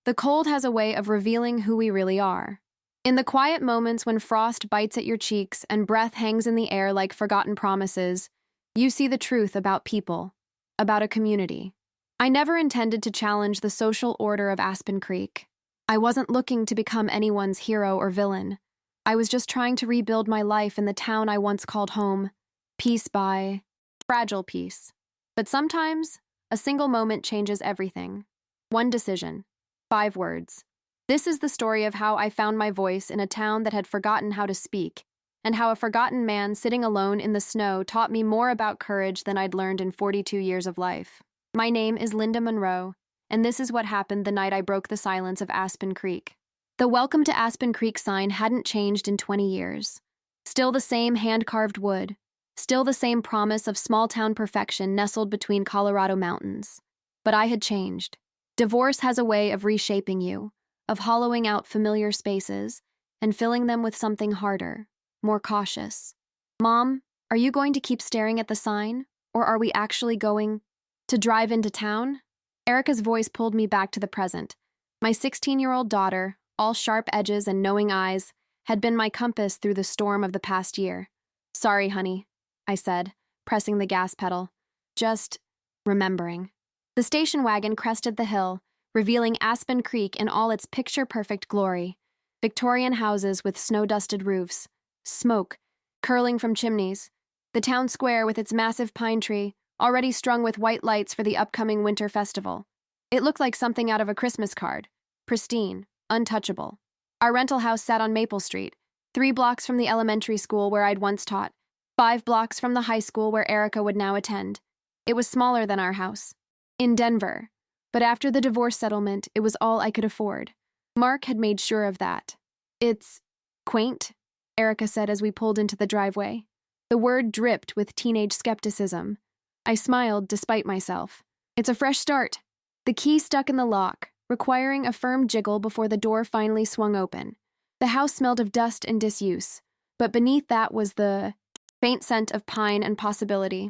The cold has a way of revealing who we really are. In the quiet moments when frost bites at your cheeks and breath hangs in the air like forgotten promises, you see the truth about people, about a community. I never intended to challenge the social order of Aspen Creek. I wasn't looking to become anyone's hero or villain. I was just trying to rebuild my life in the town I once called home, piece by fragile piece. But sometimes, a single moment changes everything. One decision, 5 words. This is the story of how I found my voice in a town that had forgotten how to speak, and how a forgotten man sitting alone in the snow taught me more about courage than I'd learned in 42 years of life. My name is Linda Monroe, and this is what happened the night I broke the silence of Aspen Creek. The Welcome to Aspen Creek sign hadn't changed in 20 years. Still the same hand-carved wood. Still the same promise of small-town perfection nestled between Colorado mountains. But I had changed. Divorce has a way of reshaping you, of hollowing out familiar spaces and filling them with something harder, more cautious. Mom, are you going to keep staring at the sign, or are we actually going to drive into town? Erica's voice pulled me back to the present. My 16-year-old daughter, all sharp edges and knowing eyes, had been my compass through the storm of the past year. Sorry, honey, I said, pressing the gas pedal. Just remembering. The station wagon crested the hill, revealing Aspen Creek in all its picture-perfect glory. Victorian houses with snow-dusted roofs, smoke curling from chimneys, the town square with its massive pine tree, already strung with white lights for the upcoming winter festival. It looked like something out of a Christmas card, pristine, untouchable. Our rental house sat on Maple Street, 3 blocks from the elementary school where I'd once taught, 5 blocks from the high school where Erica would now attend. It was smaller than our house. In Denver. But after the divorce settlement, it was all I could afford. Mark had made sure of that. It's quaint, Erica said as we pulled into the driveway. The word dripped with teenage skepticism. I smiled despite myself. It's a fresh start. The key stuck in the lock, requiring a firm jiggle before the door finally swung open. The house smelled of dust and disuse, but beneath that was the faint scent of pine and possibility.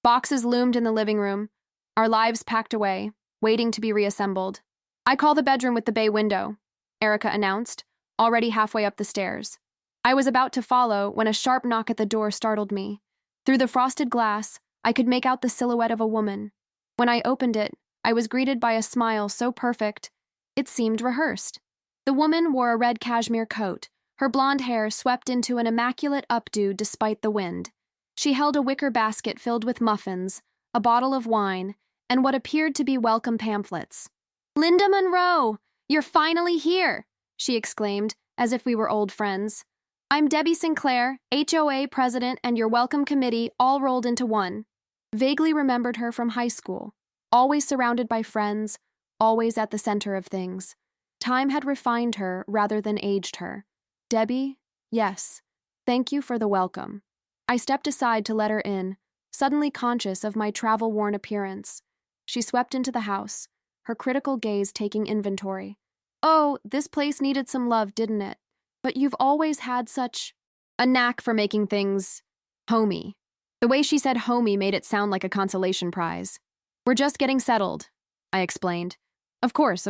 Boxes loomed in the living room, our lives packed away, waiting to be reassembled. I call the bedroom with the bay window, Erica announced, already halfway up the stairs. I was about to follow when a sharp knock at the door startled me. Through the frosted glass, I could make out the silhouette of a woman. When I opened it, I was greeted by a smile so perfect, it seemed rehearsed. The woman wore a red cashmere coat, her blonde hair swept into an immaculate updo despite the wind. She held a wicker basket filled with muffins, a bottle of wine, and what appeared to be welcome pamphlets. "Linda Monroe, you're finally here!" she exclaimed, as if we were old friends. "I'm Debbie Sinclair, HOA president, and your welcome committee all rolled into one." Vaguely remembered her from high school, always surrounded by friends, always at the center of things. Time had refined her rather than aged her. Debbie, yes, thank you for the welcome. I stepped aside to let her in, suddenly conscious of my travel-worn appearance. She swept into the house, her critical gaze taking inventory. "Oh, this place needed some love, didn't it? But you've always had such a knack for making things homey." The way she said homey made it sound like a consolation prize. "We're just getting settled," I explained. Of course.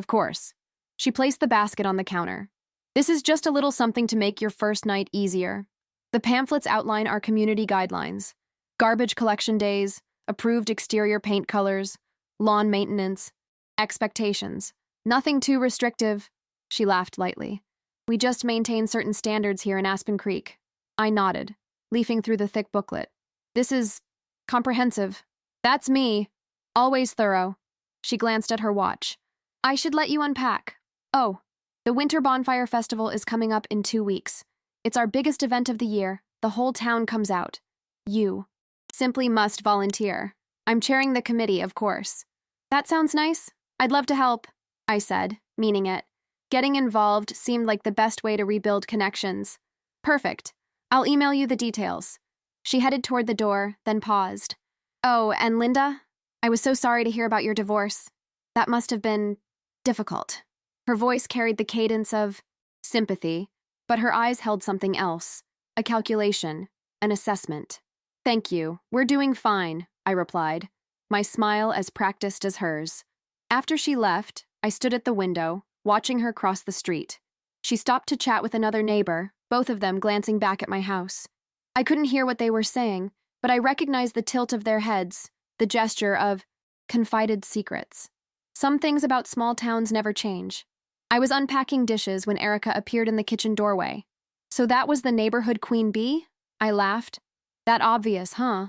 She placed the basket on the counter. "This is just a little something to make your first night easier." The pamphlets outline our community guidelines. Garbage collection days, approved exterior paint colors, lawn maintenance, expectations. Nothing too restrictive. She laughed lightly. "We just maintain certain standards here in Aspen Creek." I nodded, leafing through the thick booklet. "This is comprehensive." "That's me. Always thorough." She glanced at her watch. "I should let you unpack. Oh, the Winter Bonfire Festival is coming up in 2 weeks. It's our biggest event of the year. The whole town comes out. You simply must volunteer. I'm chairing the committee, of course." "That sounds nice. I'd love to help," I said, meaning it. Getting involved seemed like the best way to rebuild connections. "Perfect. I'll email you the details." She headed toward the door, then paused. "Oh, and Linda, I was so sorry to hear about your divorce. That must have been difficult." Her voice carried the cadence of sympathy, but her eyes held something else, a calculation, an assessment. "Thank you. We're doing fine," I replied, my smile as practiced as hers. After she left, I stood at the window, watching her cross the street. She stopped to chat with another neighbor, both of them glancing back at my house. I couldn't hear what they were saying, but I recognized the tilt of their heads, the gesture of confided secrets. Some things about small towns never change. I was unpacking dishes when Erica appeared in the kitchen doorway. So that was the neighborhood queen bee? I laughed. That obvious, huh?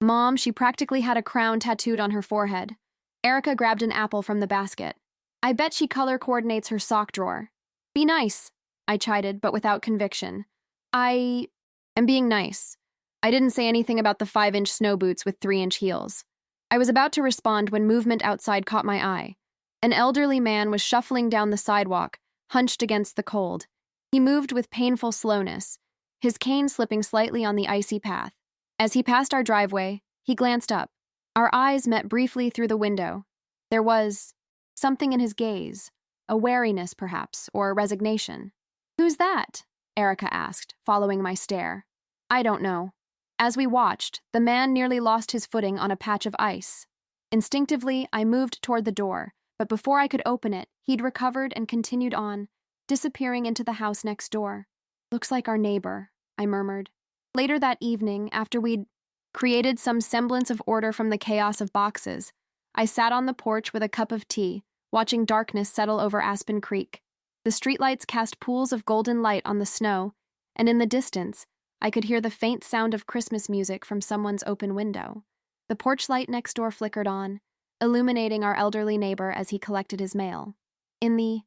Mom, she practically had a crown tattooed on her forehead. Erica grabbed an apple from the basket. I bet she color coordinates her sock drawer. Be nice, I chided, but without conviction. I am being nice. I didn't say anything about the 5-inch snow boots with 3-inch heels. I was about to respond when movement outside caught my eye. An elderly man was shuffling down the sidewalk, hunched against the cold. He moved with painful slowness, his cane slipping slightly on the icy path. As he passed our driveway, he glanced up. Our eyes met briefly through the window. There was something in his gaze, a wariness perhaps, or a resignation. "Who's that?" Erica asked, following my stare. "I don't know." As we watched, the man nearly lost his footing on a patch of ice. Instinctively, I moved toward the door, but before I could open it, he'd recovered and continued on, disappearing into the house next door. "Looks like our neighbor," I murmured. Later that evening, after we'd created some semblance of order from the chaos of boxes, I sat on the porch with a cup of tea, watching darkness settle over Aspen Creek. The streetlights cast pools of golden light on the snow, and in the distance, I could hear the faint sound of Christmas music from someone's open window. The porch light next door flickered on, illuminating our elderly neighbor as he collected his mail. In the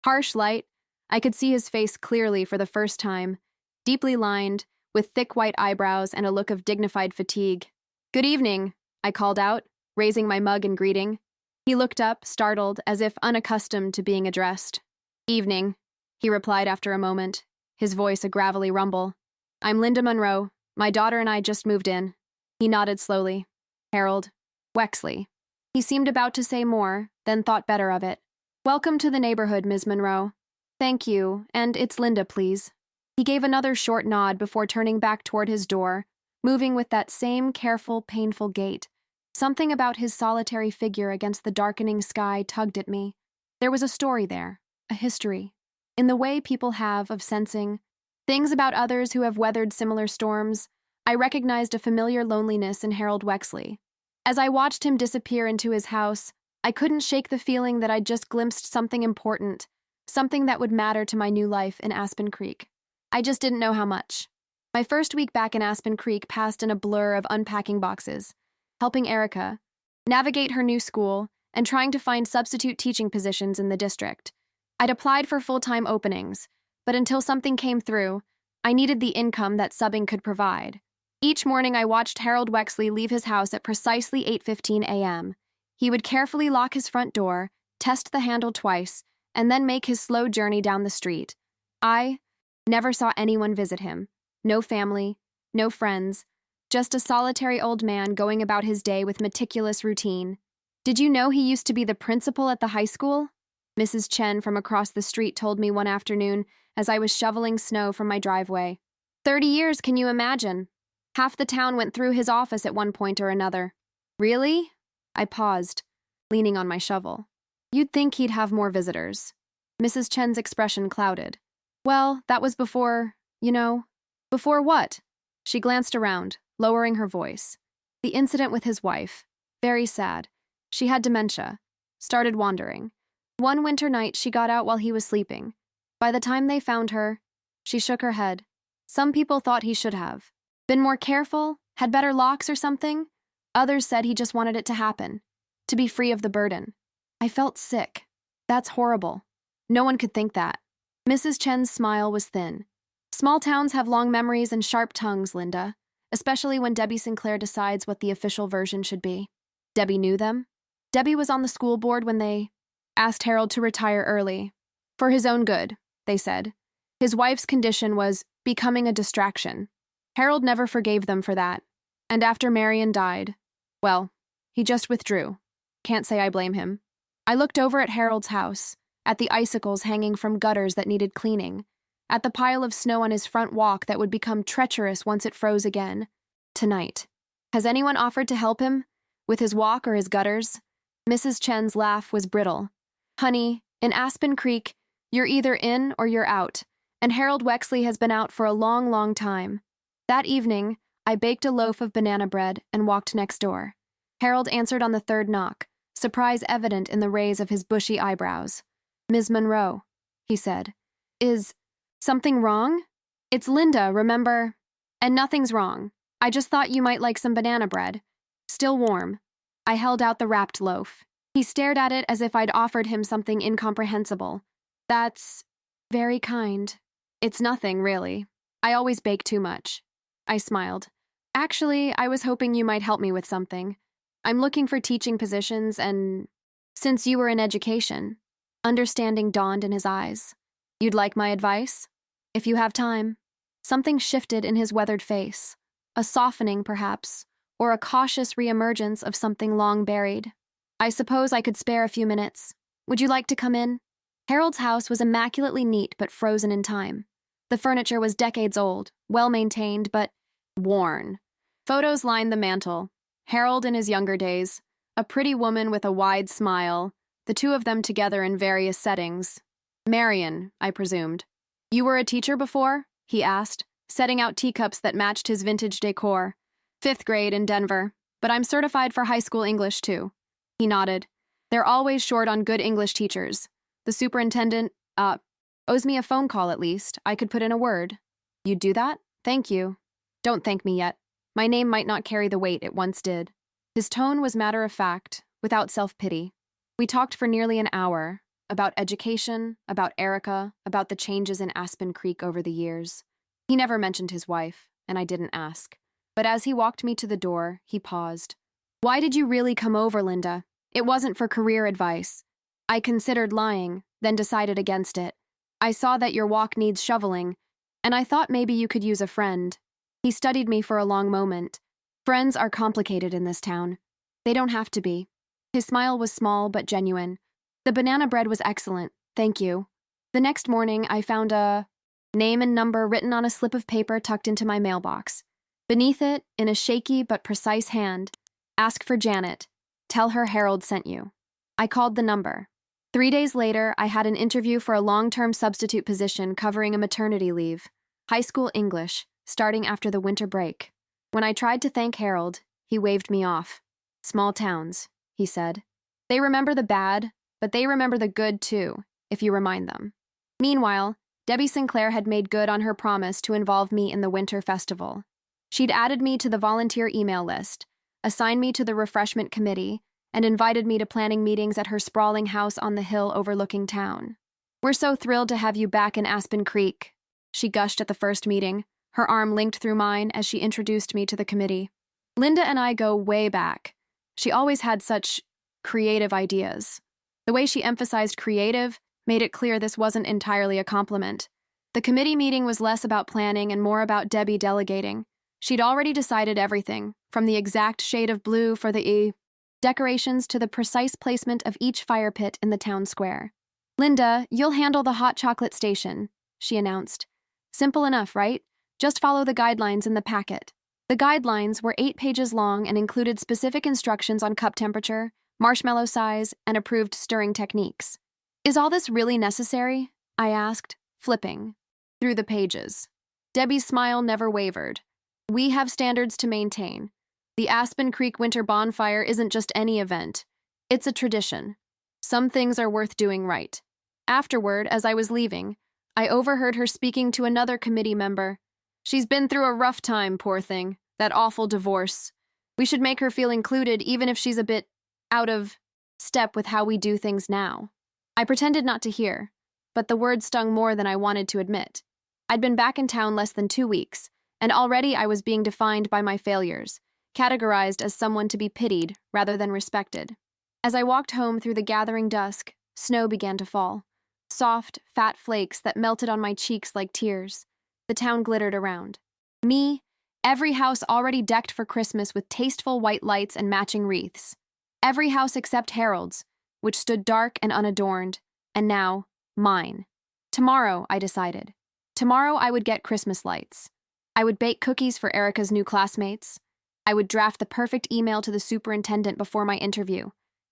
harsh light, I could see his face clearly for the first time, deeply lined, with thick white eyebrows and a look of dignified fatigue. "Good evening," I called out, raising my mug in greeting. He looked up, startled, as if unaccustomed to being addressed. "Evening," he replied after a moment, his voice a gravelly rumble. "I'm Linda Monroe. My daughter and I just moved in." He nodded slowly. "Harold Wexley." He seemed about to say more, then thought better of it. "Welcome to the neighborhood, Ms. Monroe." "Thank you, and it's Linda, please." He gave another short nod before turning back toward his door, moving with that same careful, painful gait. Something about his solitary figure against the darkening sky tugged at me. There was a story there, a history, in the way people have of sensing things about others who have weathered similar storms. I recognized a familiar loneliness in Harold Wexley. As I watched him disappear into his house, I couldn't shake the feeling that I'd just glimpsed something important, something that would matter to my new life in Aspen Creek. I just didn't know how much. My first week back in Aspen Creek passed in a blur of unpacking boxes, helping Erica navigate her new school, and trying to find substitute teaching positions in the district. I'd applied for full-time openings, but until something came through, I needed the income that subbing could provide. Each morning I watched Harold Wexley leave his house at precisely 8:15 a.m. He would carefully lock his front door, test the handle twice, and then make his slow journey down the street. I never saw anyone visit him. No family, no friends, just a solitary old man going about his day with meticulous routine. "Did you know he used to be the principal at the high school?" Mrs. Chen from across the street told me one afternoon as I was shoveling snow from my driveway. 30 years, can you imagine? Half the town went through his office at one point or another. "Really?" I paused, leaning on my shovel. "You'd think he'd have more visitors." Mrs. Chen's expression clouded. "Well, that was before, you know." "Before what?" She glanced around, lowering her voice. "The incident with his wife. Very sad. She had dementia. Started wandering. One winter night, she got out while he was sleeping. By the time they found her," she shook her head. "Some people thought he should have been more careful, had better locks or something. Others said he just wanted it to happen, to be free of the burden." I felt sick. That's horrible. No one could think that. Mrs. Chen's smile was thin. "Small towns have long memories and sharp tongues, Linda, especially when Debbie Sinclair decides what the official version should be." "Debbie knew them?" "Debbie was on the school board when they asked Harold to retire early. For his own good, they said. His wife's condition was becoming a distraction. Harold never forgave them for that. And after Marion died, well, he just withdrew. Can't say I blame him." I looked over at Harold's house, at the icicles hanging from gutters that needed cleaning, at the pile of snow on his front walk that would become treacherous once it froze again. Tonight. Has anyone offered to help him? With his walk or his gutters? Mrs. Chen's laugh was brittle. "Honey, In Aspen Creek, you're either in or you're out, and Harold Wexley has been out for a long, long time. That evening, I baked a loaf of banana bread and walked next door. Harold answered on the third knock, surprise evident in the raise of his bushy eyebrows. "Ms. Monroe," he said. "Is something wrong?" "It's Linda, remember?" "And nothing's wrong. I just thought you might like some banana bread. Still warm." I held out the wrapped loaf. He stared at it as if I'd offered him something incomprehensible. "That's very kind." "It's nothing, really. I always bake too much." I smiled. "Actually, I was hoping you might help me with something. I'm looking for teaching positions and since you were in education." Understanding dawned in his eyes. "You'd like my advice? If you have time." Something shifted in his weathered face. A softening, perhaps, or a cautious reemergence of something long buried. "I suppose I could spare a few minutes. Would you like to come in?" Harold's house was immaculately neat but frozen in time. The furniture was decades old, well-maintained but worn. Photos lined the mantel. Harold in his younger days, a pretty woman with a wide smile, the two of them together in various settings. "Marion," I presumed. "You were a teacher before?" he asked, setting out teacups that matched his vintage decor. "Fifth grade in Denver, but I'm certified for high school English too." He nodded. "They're always short on good English teachers. The superintendent, owes me a phone call at least. I could put in a word." "You'd do that? Thank you." "Don't thank me yet. My name might not carry the weight it once did." His tone was matter-of-fact, without self-pity. We talked for nearly an hour, about education, about Erica, about the changes in Aspen Creek over the years. He never mentioned his wife, and I didn't ask. But as he walked me to the door, he paused. "Why did you really come over, Linda? It wasn't for career advice." I considered lying, then decided against it. "I saw that your walk needs shoveling, and I thought maybe you could use a friend." He studied me for a long moment. "Friends are complicated in this town. They don't have to be." His smile was small but genuine. "The banana bread was excellent, thank you." The next morning, I found a name and number written on a slip of paper tucked into my mailbox. Beneath it, in a shaky but precise hand, "Ask for Janet. Tell her Harold sent you." I called the number. 3 days later, I had an interview for a long-term substitute position covering a maternity leave. High school English, starting after the winter break. When I tried to thank Harold, he waved me off. "Small towns," he said. "They remember the bad, but they remember the good too, if you remind them." Meanwhile, Debbie Sinclair had made good on her promise to involve me in the winter festival. She'd added me to the volunteer email list, assigned me to the refreshment committee, and invited me to planning meetings at her sprawling house on the hill overlooking town. "We're so thrilled to have you back in Aspen Creek," she gushed at the first meeting, her arm linked through mine as she introduced me to the committee. "Linda and I go way back. She always had such creative ideas." The way she emphasized creative made it clear this wasn't entirely a compliment. The committee meeting was less about planning and more about Debbie delegating. She'd already decided everything, from the exact shade of blue for the decorations to the precise placement of each fire pit in the town square. "Linda, you'll handle the hot chocolate station," she announced. "Simple enough, right? Just follow the guidelines in the packet." The guidelines were 8 pages long and included specific instructions on cup temperature, marshmallow size, and approved stirring techniques. "Is all this really necessary?" I asked, flipping through the pages. Debbie's smile never wavered. "We have standards to maintain. The Aspen Creek Winter Bonfire isn't just any event. It's a tradition. Some things are worth doing right." Afterward, as I was leaving, I overheard her speaking to another committee member. "She's been through a rough time, poor thing. That awful divorce. We should make her feel included even if she's a bit out of step with how we do things now." I pretended not to hear, but the words stung more than I wanted to admit. I'd been back in town less than 2 weeks, and already I was being defined by my failures, categorized as someone to be pitied rather than respected. As I walked home through the gathering dusk, snow began to fall. Soft, fat flakes that melted on my cheeks like tears. The town glittered around. Me, every house already decked for Christmas with tasteful white lights and matching wreaths. Every house except Harold's, which stood dark and unadorned, and now, mine. Tomorrow, I decided. Tomorrow I would get Christmas lights. I would bake cookies for Erica's new classmates. I would draft the perfect email to the superintendent before my interview.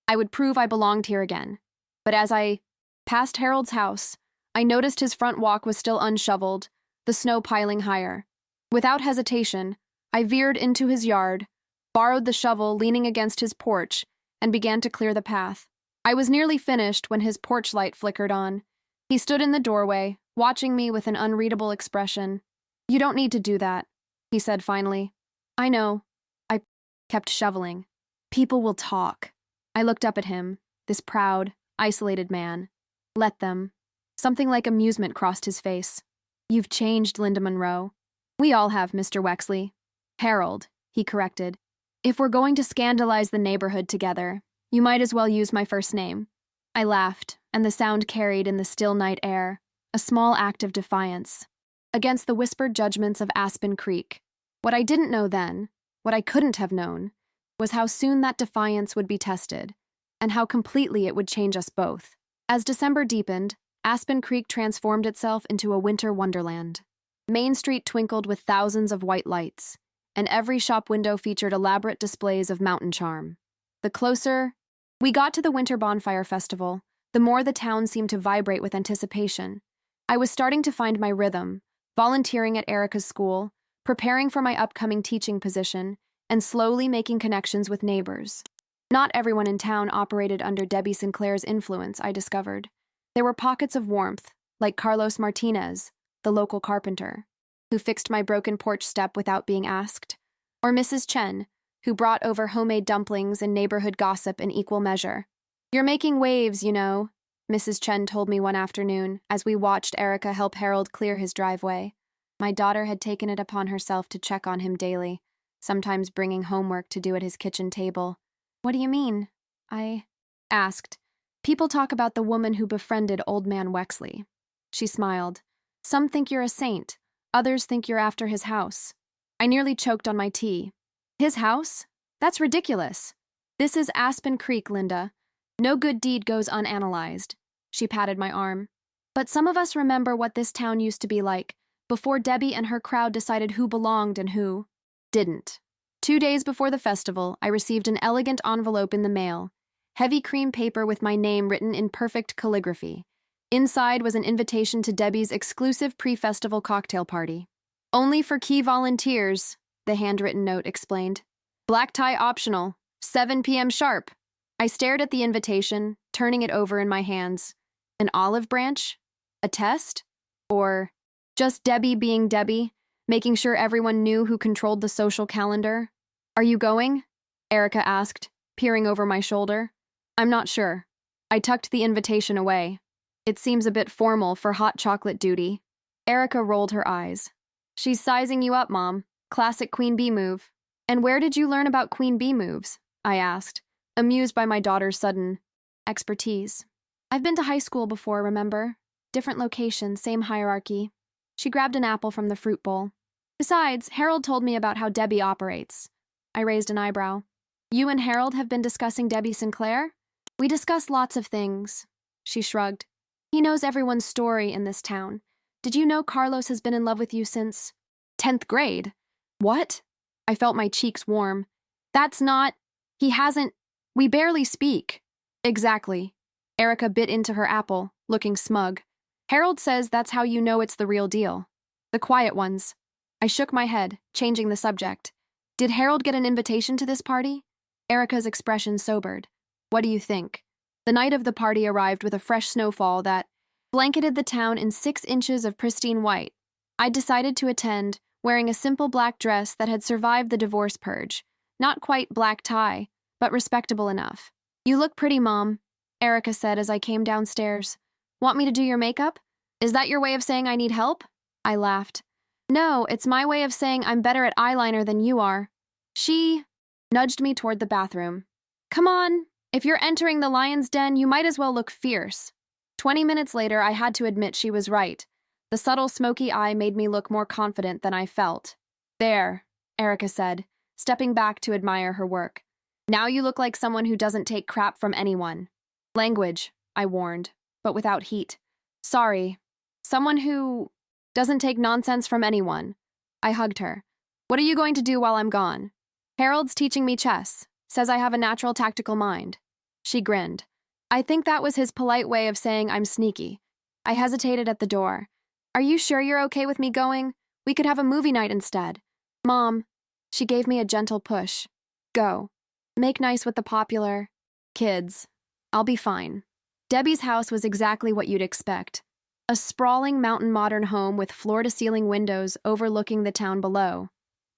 I would prove I belonged here again. But as I Past Harold's house, I noticed his front walk was still unshoveled, the snow piling higher. Without hesitation, I veered into his yard, borrowed the shovel leaning against his porch, and began to clear the path. I was nearly finished when his porch light flickered on. He stood in the doorway, watching me with an unreadable expression. "You don't need to do that," he said finally. "I know." I kept shoveling. "People will talk." I looked up at him, this proud, isolated man. "Let them." Something like amusement crossed his face. "You've changed, Linda Monroe." "We all have, Mr. Wexley." "Harold," he corrected. "If we're going to scandalize the neighborhood together, you might as well use my first name." I laughed, and the sound carried in the still night air, a small act of defiance, against the whispered judgments of Aspen Creek. What I didn't know then, what I couldn't have known, was how soon that defiance would be tested, and how completely it would change us both. As December deepened, Aspen Creek transformed itself into a winter wonderland. Main Street twinkled with thousands of white lights, and every shop window featured elaborate displays of mountain charm. The closer we got to the Winter Bonfire Festival, the more the town seemed to vibrate with anticipation. I was starting to find my rhythm, volunteering at Erica's school, preparing for my upcoming teaching position, and slowly making connections with neighbors. Not everyone in town operated under Debbie Sinclair's influence, I discovered. There were pockets of warmth, like Carlos Martinez, the local carpenter, who fixed my broken porch step without being asked, or Mrs. Chen, who brought over homemade dumplings and neighborhood gossip in equal measure. "You're making waves, you know," Mrs. Chen told me one afternoon as we watched Erica help Harold clear his driveway. My daughter had taken it upon herself to check on him daily, sometimes bringing homework to do at his kitchen table. "What do you mean?" I asked. "People talk about the woman who befriended Old Man Wexley." She smiled. "Some think you're a saint, others think you're after his house." I nearly choked on my tea. "His house? That's ridiculous. This is Aspen Creek, Linda. No good deed goes unanalyzed." She patted my arm. "But some of us remember what this town used to be like, before Debbie and her crowd decided who belonged and who didn't." 2 days before the festival, I received an elegant envelope in the mail, heavy cream paper with my name written in perfect calligraphy. Inside was an invitation to Debbie's exclusive pre-festival cocktail party. "Only for key volunteers," the handwritten note explained. "Black tie optional, 7 p.m. sharp." I stared at the invitation, turning it over in my hands. An olive branch? A test? Or just Debbie being Debbie, making sure everyone knew who controlled the social calendar? "Are you going?" Erica asked, peering over my shoulder. "I'm not sure." I tucked the invitation away. "It seems a bit formal for hot chocolate duty." Erica rolled her eyes. "She's sizing you up, Mom. Classic Queen Bee move." "And where did you learn about Queen Bee moves?" I asked, amused by my daughter's sudden expertise. "I've been to high school before, remember? Different location, same hierarchy." She grabbed an apple from the fruit bowl. "Besides, Harold told me about how Debbie operates." I raised an eyebrow. "You and Harold have been discussing Debbie Sinclair?" "We discuss lots of things." She shrugged. "He knows everyone's story in this town. Did you know Carlos has been in love with you since 10th grade? "What?" I felt my cheeks warm. "That's not... He hasn't... We barely speak." "Exactly." Erica bit into her apple, looking smug. "Harold says that's how you know it's the real deal. The quiet ones." I shook my head, changing the subject. "Did Harold get an invitation to this party?" Erica's expression sobered. "What do you think?" The night of the party arrived with a fresh snowfall that blanketed the town in 6 inches of pristine white. I decided to attend, wearing a simple black dress that had survived the divorce purge. Not quite black tie, but respectable enough. "You look pretty, Mom," Erica said as I came downstairs. "Want me to do your makeup? Is that your way of saying I need help?" I laughed. "No, it's my way of saying I'm better at eyeliner than you are." She nudged me toward the bathroom. "Come on, if you're entering the lion's den, you might as well look fierce." 20 minutes later, I had to admit she was right. The subtle smoky eye made me look more confident than I felt. "There," Erica said, stepping back to admire her work. "Now you look like someone who doesn't take crap from anyone." "Language," I warned, but without heat. "Sorry. Someone who doesn't take nonsense from anyone." I hugged her. "What are you going to do while I'm gone?" "Harold's teaching me chess. Says I have a natural tactical mind." She grinned. I think that was his polite way of saying I'm sneaky. I hesitated at the door. Are you sure you're okay with me going? We could have a movie night instead. Mom. She gave me a gentle push. Go. Make nice with the popular kids. I'll be fine. Debbie's house was exactly what you'd expect. A sprawling mountain modern home with floor-to-ceiling windows overlooking the town below.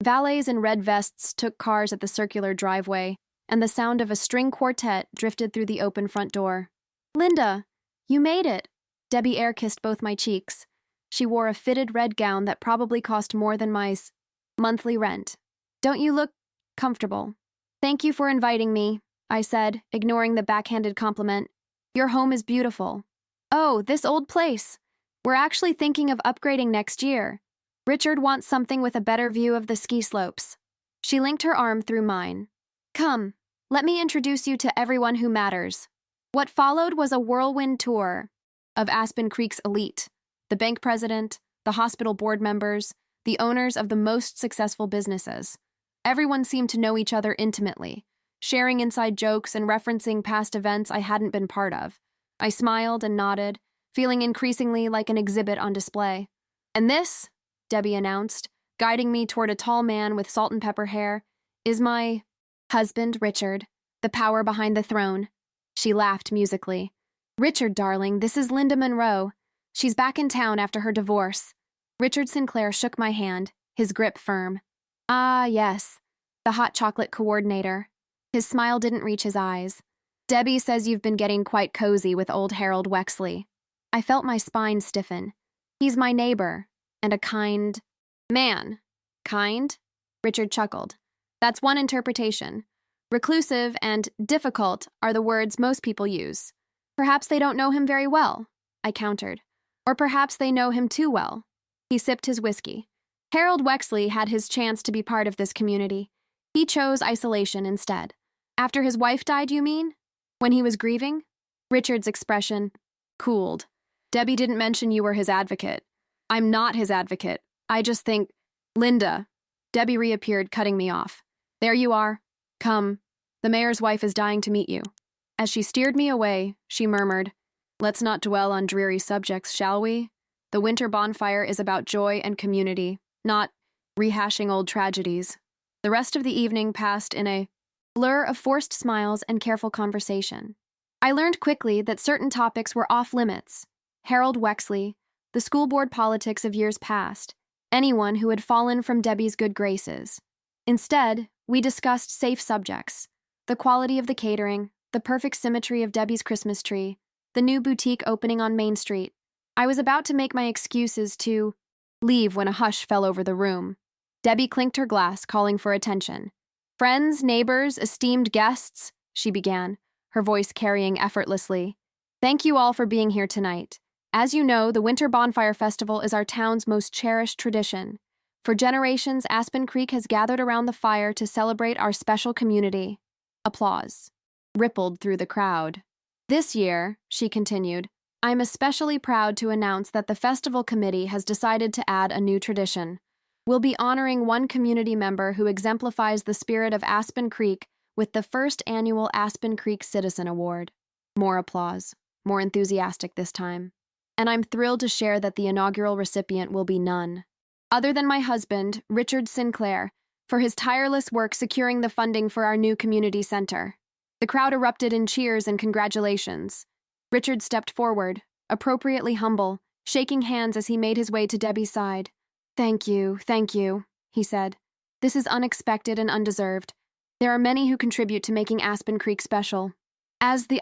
Valets in red vests took cars at the circular driveway, and the sound of a string quartet drifted through the open front door. Linda, you made it. Debbie air-kissed both my cheeks. She wore a fitted red gown that probably cost more than my monthly rent. Don't you look comfortable? Thank you for inviting me, I said, ignoring the backhanded compliment. Your home is beautiful. Oh, this old place. We're actually thinking of upgrading next year. Richard wants something with a better view of the ski slopes. She linked her arm through mine. Come, let me introduce you to everyone who matters. What followed was a whirlwind tour of Aspen Creek's elite, the bank president, the hospital board members, the owners of the most successful businesses. Everyone seemed to know each other intimately, sharing inside jokes and referencing past events I hadn't been part of. I smiled and nodded, feeling increasingly like an exhibit on display. And this, Debbie announced, guiding me toward a tall man with salt and pepper hair, is my husband, Richard, the power behind the throne. She laughed musically. Richard, darling, this is Linda Monroe. She's back in town after her divorce. Richard Sinclair shook my hand, his grip firm. Ah, yes, the hot chocolate coordinator. His smile didn't reach his eyes. Debbie says you've been getting quite cozy with old Harold Wexley. I felt my spine stiffen. He's my neighbor, and a kind man. Kind? Richard chuckled. That's one interpretation. Reclusive and difficult are the words most people use. Perhaps they don't know him very well, I countered. Or perhaps they know him too well. He sipped his whiskey. Harold Wexley had his chance to be part of this community. He chose isolation instead. After his wife died, you mean? When he was grieving? Richard's expression cooled. Debbie didn't mention you were his advocate. I'm not his advocate. I just think... Linda. Debbie reappeared, cutting me off. There you are. Come. The mayor's wife is dying to meet you. As she steered me away, she murmured, Let's not dwell on dreary subjects, shall we? The winter bonfire is about joy and community, not rehashing old tragedies. The rest of the evening passed in a blur of forced smiles and careful conversation. I learned quickly that certain topics were off-limits. Harold Wexley, the school board politics of years past, anyone who had fallen from Debbie's good graces. Instead, we discussed safe subjects, the quality of the catering, the perfect symmetry of Debbie's Christmas tree, the new boutique opening on Main Street. I was about to make my excuses to leave when a hush fell over the room. Debbie clinked her glass, calling for attention. Friends, neighbors, esteemed guests, she began, her voice carrying effortlessly. Thank you all for being here tonight. As you know, the Winter Bonfire Festival is our town's most cherished tradition. For generations, Aspen Creek has gathered around the fire to celebrate our special community. Applause rippled through the crowd. This year, she continued, I'm especially proud to announce that the festival committee has decided to add a new tradition. We'll be honoring one community member who exemplifies the spirit of Aspen Creek with the first annual Aspen Creek Citizen Award. More applause, more enthusiastic this time. And I'm thrilled to share that the inaugural recipient will be none other than my husband, Richard Sinclair, for his tireless work securing the funding for our new community center. The crowd erupted in cheers and congratulations. Richard stepped forward, appropriately humble, shaking hands as he made his way to Debbie's side. Thank you, he said. This is unexpected and undeserved. There are many who contribute to making Aspen Creek special. As the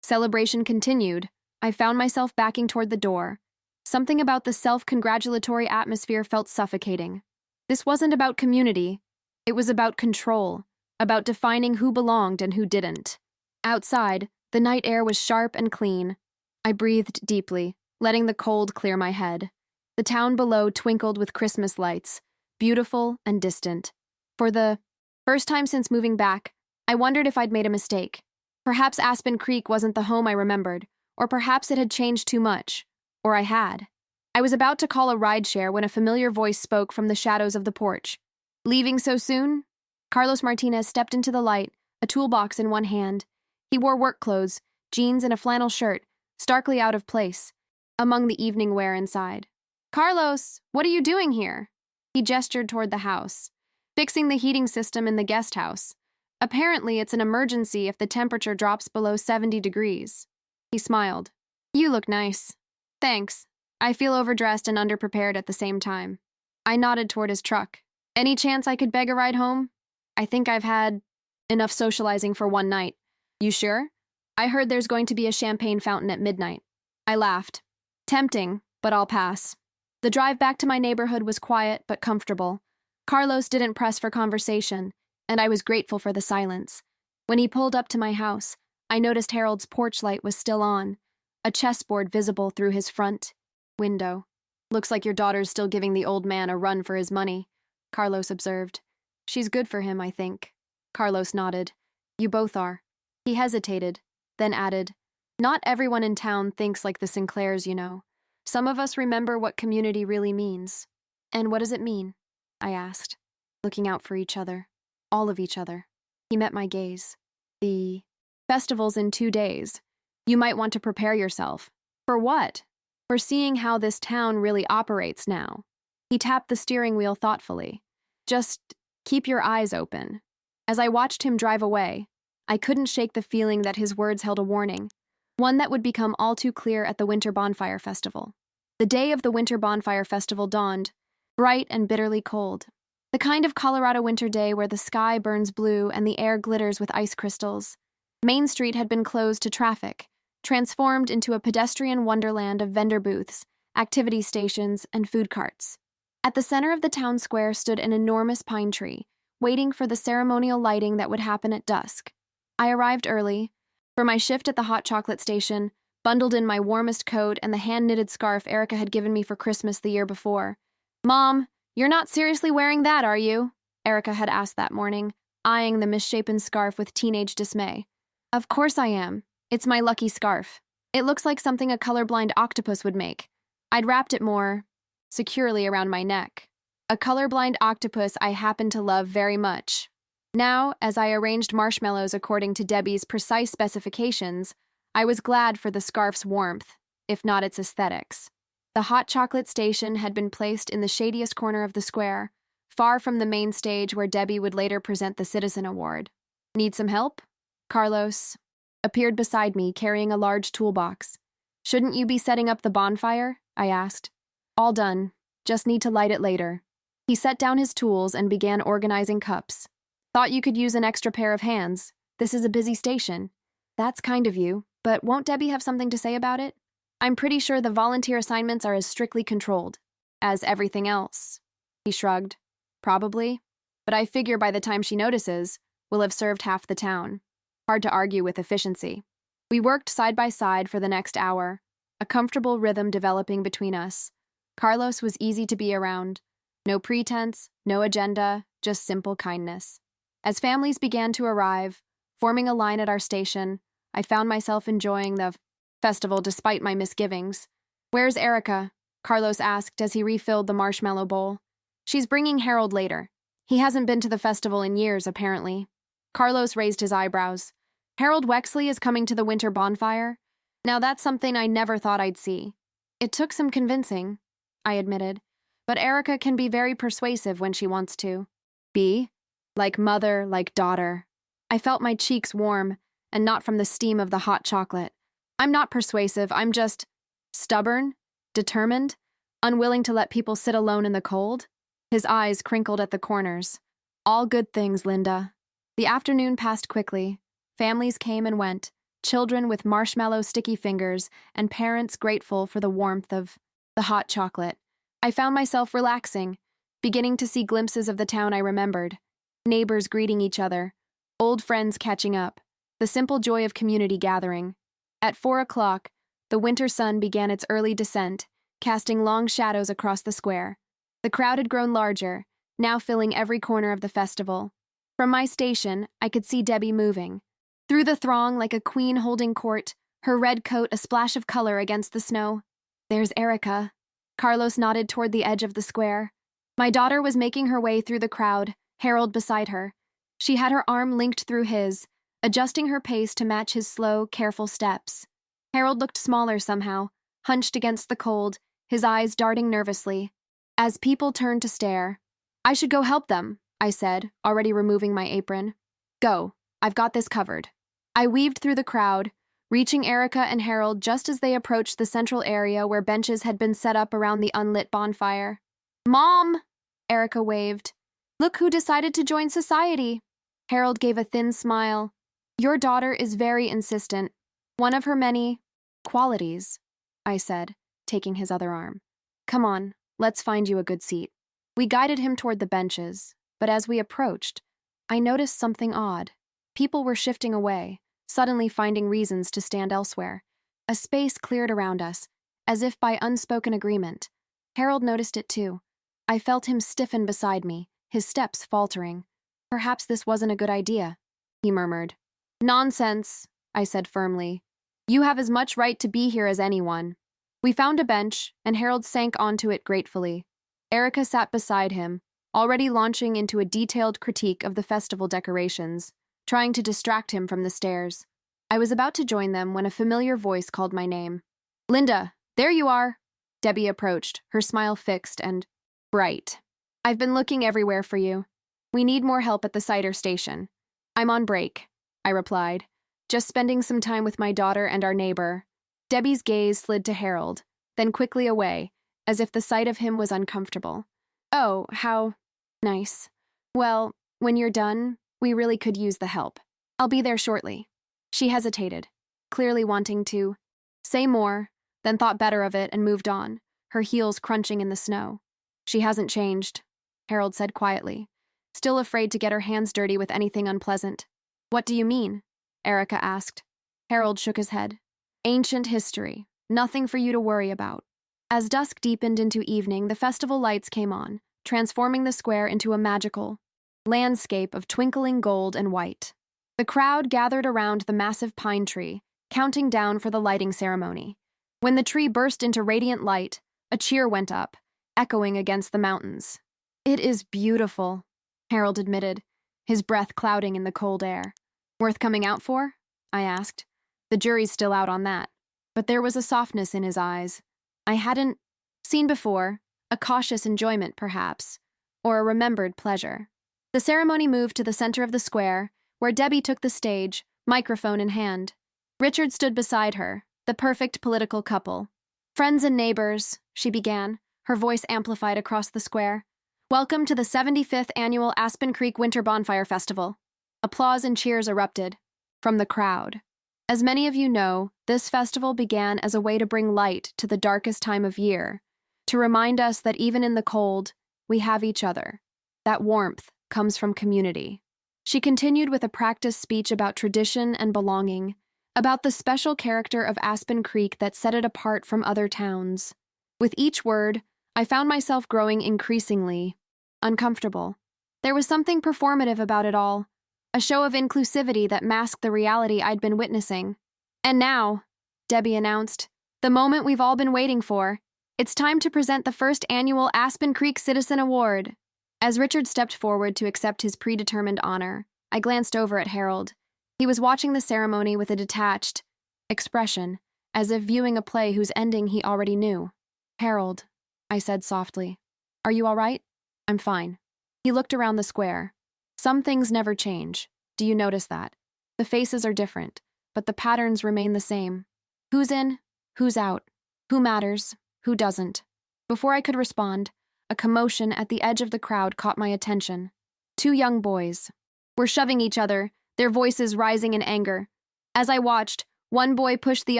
celebration continued, I found myself backing toward the door. Something about the self-congratulatory atmosphere felt suffocating. This wasn't about community. It was about control, about defining who belonged and who didn't. Outside, the night air was sharp and clean. I breathed deeply, letting the cold clear my head. The town below twinkled with Christmas lights, beautiful and distant. For the first time since moving back, I wondered if I'd made a mistake. Perhaps Aspen Creek wasn't the home I remembered, or perhaps it had changed too much. Or I had. I was about to call a rideshare when a familiar voice spoke from the shadows of the porch. Leaving so soon? Carlos Martinez stepped into the light, a toolbox in one hand. He wore work clothes, jeans and a flannel shirt, starkly out of place, among the evening wear inside. "Carlos, what are you doing here?" He gestured toward the house. "Fixing the heating system in the guest house. Apparently, it's an emergency if the temperature drops below 70 degrees. He smiled. "You look nice." "Thanks. I feel overdressed and underprepared at the same time." I nodded toward his truck. "Any chance I could beg a ride home? I think I've had enough socializing for one night." "You sure? I heard there's going to be a champagne fountain at midnight." I laughed. "Tempting, but I'll pass." The drive back to my neighborhood was quiet but comfortable. Carlos didn't press for conversation, and I was grateful for the silence. When he pulled up to my house, I noticed Harold's porch light was still on, a chessboard visible through his front window. "Looks like your daughter's still giving the old man a run for his money," Carlos observed. "She's good for him, I think." Carlos nodded. "You both are." He hesitated, then added, "Not everyone in town thinks like the Sinclairs, you know. Some of us remember what community really means." "And what does it mean?" I asked, looking out for each other. All of each other. He met my gaze. "The festival's in 2 days. You might want to prepare yourself." "For what?" "For seeing how this town really operates now." He tapped the steering wheel thoughtfully. "Just keep your eyes open." As I watched him drive away, I couldn't shake the feeling that his words held a warning, one that would become all too clear at the Winter Bonfire Festival. The day of the Winter Bonfire Festival dawned, bright and bitterly cold. The kind of Colorado winter day where the sky burns blue and the air glitters with ice crystals. Main Street had been closed to traffic, transformed into a pedestrian wonderland of vendor booths, activity stations, and food carts. At the center of the town square stood an enormous pine tree, waiting for the ceremonial lighting that would happen at dusk. I arrived early, for my shift at the hot chocolate station, bundled in my warmest coat and the hand-knitted scarf Erica had given me for Christmas the year before. "Mom, you're not seriously wearing that, are you?" Erica had asked that morning, eyeing the misshapen scarf with teenage dismay. "Of course I am. It's my lucky scarf. It looks like something a colorblind octopus would make. I'd wrapped it more securely around my neck. A colorblind octopus I happen to love very much." Now, as I arranged marshmallows according to Debbie's precise specifications, I was glad for the scarf's warmth, if not its aesthetics. The hot chocolate station had been placed in the shadiest corner of the square, far from the main stage where Debbie would later present the Citizen Award. "Need some help?" Carlos appeared beside me, carrying a large toolbox. "Shouldn't you be setting up the bonfire?" I asked. "All done. Just need to light it later." He set down his tools and began organizing cups. "Thought you could use an extra pair of hands. This is a busy station." "That's kind of you, but won't Debbie have something to say about it?" "I'm pretty sure the volunteer assignments are as strictly controlled as everything else." He shrugged. "Probably. But I figure by the time she notices, we'll have served half the town." Hard to argue with efficiency. We worked side by side for the next hour, a comfortable rhythm developing between us. Carlos was easy to be around. No pretense, no agenda, just simple kindness. As families began to arrive, forming a line at our station, I found myself enjoying the festival despite my misgivings. "Where's Erica?" Carlos asked as he refilled the marshmallow bowl. "She's bringing Harold later. He hasn't been to the festival in years, apparently." Carlos raised his eyebrows. "Harold Wexley is coming to the winter bonfire? Now that's something I never thought I'd see." "It took some convincing," I admitted, "but Erica can be very persuasive when she wants to." "Be? Like mother, like daughter." I felt my cheeks warm, and not from the steam of the hot chocolate. "I'm not persuasive, I'm just stubborn, determined, unwilling to let people sit alone in the cold." His eyes crinkled at the corners. "All good things, Linda." The afternoon passed quickly. Families came and went, children with marshmallow sticky fingers and parents grateful for the warmth of the hot chocolate. I found myself relaxing, beginning to see glimpses of the town I remembered. Neighbors greeting each other, old friends catching up, the simple joy of community gathering. At 4 o'clock, the winter sun began its early descent, casting long shadows across the square. The crowd had grown larger, now filling every corner of the festival. From my station, I could see Debbie moving. Through the throng like a queen holding court, her red coat a splash of color against the snow. "There's Erica." Carlos nodded toward the edge of the square. My daughter was making her way through the crowd, Harold beside her. She had her arm linked through his, adjusting her pace to match his slow, careful steps. Harold looked smaller somehow, hunched against the cold, his eyes darting nervously. As people turned to stare, "I should go help them," I said, already removing my apron. "Go, I've got this covered." I weaved through the crowd, reaching Erica and Harold just as they approached the central area where benches had been set up around the unlit bonfire. "Mom!" Erica waved. "Look who decided to join society." Harold gave a thin smile. "Your daughter is very insistent. One of her many qualities," I said, taking his other arm. "Come on, let's find you a good seat." We guided him toward the benches, but as we approached, I noticed something odd. People were shifting away, suddenly finding reasons to stand elsewhere. A space cleared around us, as if by unspoken agreement. Harold noticed it too. I felt him stiffen beside me, his steps faltering. "Perhaps this wasn't a good idea," he murmured. "Nonsense," I said firmly. "You have as much right to be here as anyone." We found a bench, and Harold sank onto it gratefully. Erica sat beside him, already launching into a detailed critique of the festival decorations, trying to distract him from the stairs. I was about to join them when a familiar voice called my name. "Linda, there you are!" Debbie approached, her smile fixed and bright. "I've been looking everywhere for you. We need more help at the cider station." "I'm on break," I replied, "just spending some time with my daughter and our neighbor." Debbie's gaze slid to Harold, then quickly away, as if the sight of him was uncomfortable. "Oh, how nice. Well, when you're done, we really could use the help. I'll be there shortly." She hesitated, clearly wanting to say more, then thought better of it and moved on, her heels crunching in the snow. "She hasn't changed," Harold said quietly, still afraid to get her hands dirty with anything unpleasant. "What do you mean?" Erica asked. Harold shook his head. "Ancient history. Nothing for you to worry about." As dusk deepened into evening, the festival lights came on, transforming the square into a magical landscape of twinkling gold and white. The crowd gathered around the massive pine tree, counting down for the lighting ceremony. When the tree burst into radiant light, a cheer went up, echoing against the mountains. "It is beautiful," Harold admitted, his breath clouding in the cold air. "Worth coming out for?" I asked. "The jury's still out on that." But there was a softness in his eyes I hadn't seen before, a cautious enjoyment perhaps, or a remembered pleasure. The ceremony moved to the center of the square, where Debbie took the stage, microphone in hand. Richard stood beside her, the perfect political couple. "Friends and neighbors," she began, her voice amplified across the square. "Welcome to the 75th Annual Aspen Creek Winter Bonfire Festival." Applause and cheers erupted from the crowd. As many of you know, this festival began as a way to bring light to the darkest time of year, to remind us that even in the cold, we have each other. That warmth comes from community. She continued with a practice speech about tradition and belonging, about the special character of Aspen Creek that set it apart from other towns. With each word, I found myself growing increasingly uncomfortable. There was something performative about it all, a show of inclusivity that masked the reality I'd been witnessing. "And now," Debbie announced, "the moment we've all been waiting for. It's time to present the first annual Aspen Creek Citizen Award." As Richard stepped forward to accept his predetermined honor, I glanced over at Harold. He was watching the ceremony with a detached expression, as if viewing a play whose ending he already knew. "Harold," I said softly, "are you all right?" "I'm fine." He looked around the square. "Some things never change. Do you notice that? The faces are different, but the patterns remain the same. Who's in? Who's out? Who matters? Who doesn't?" Before I could respond, a commotion at the edge of the crowd caught my attention. Two young boys were shoving each other, their voices rising in anger. As I watched, one boy pushed the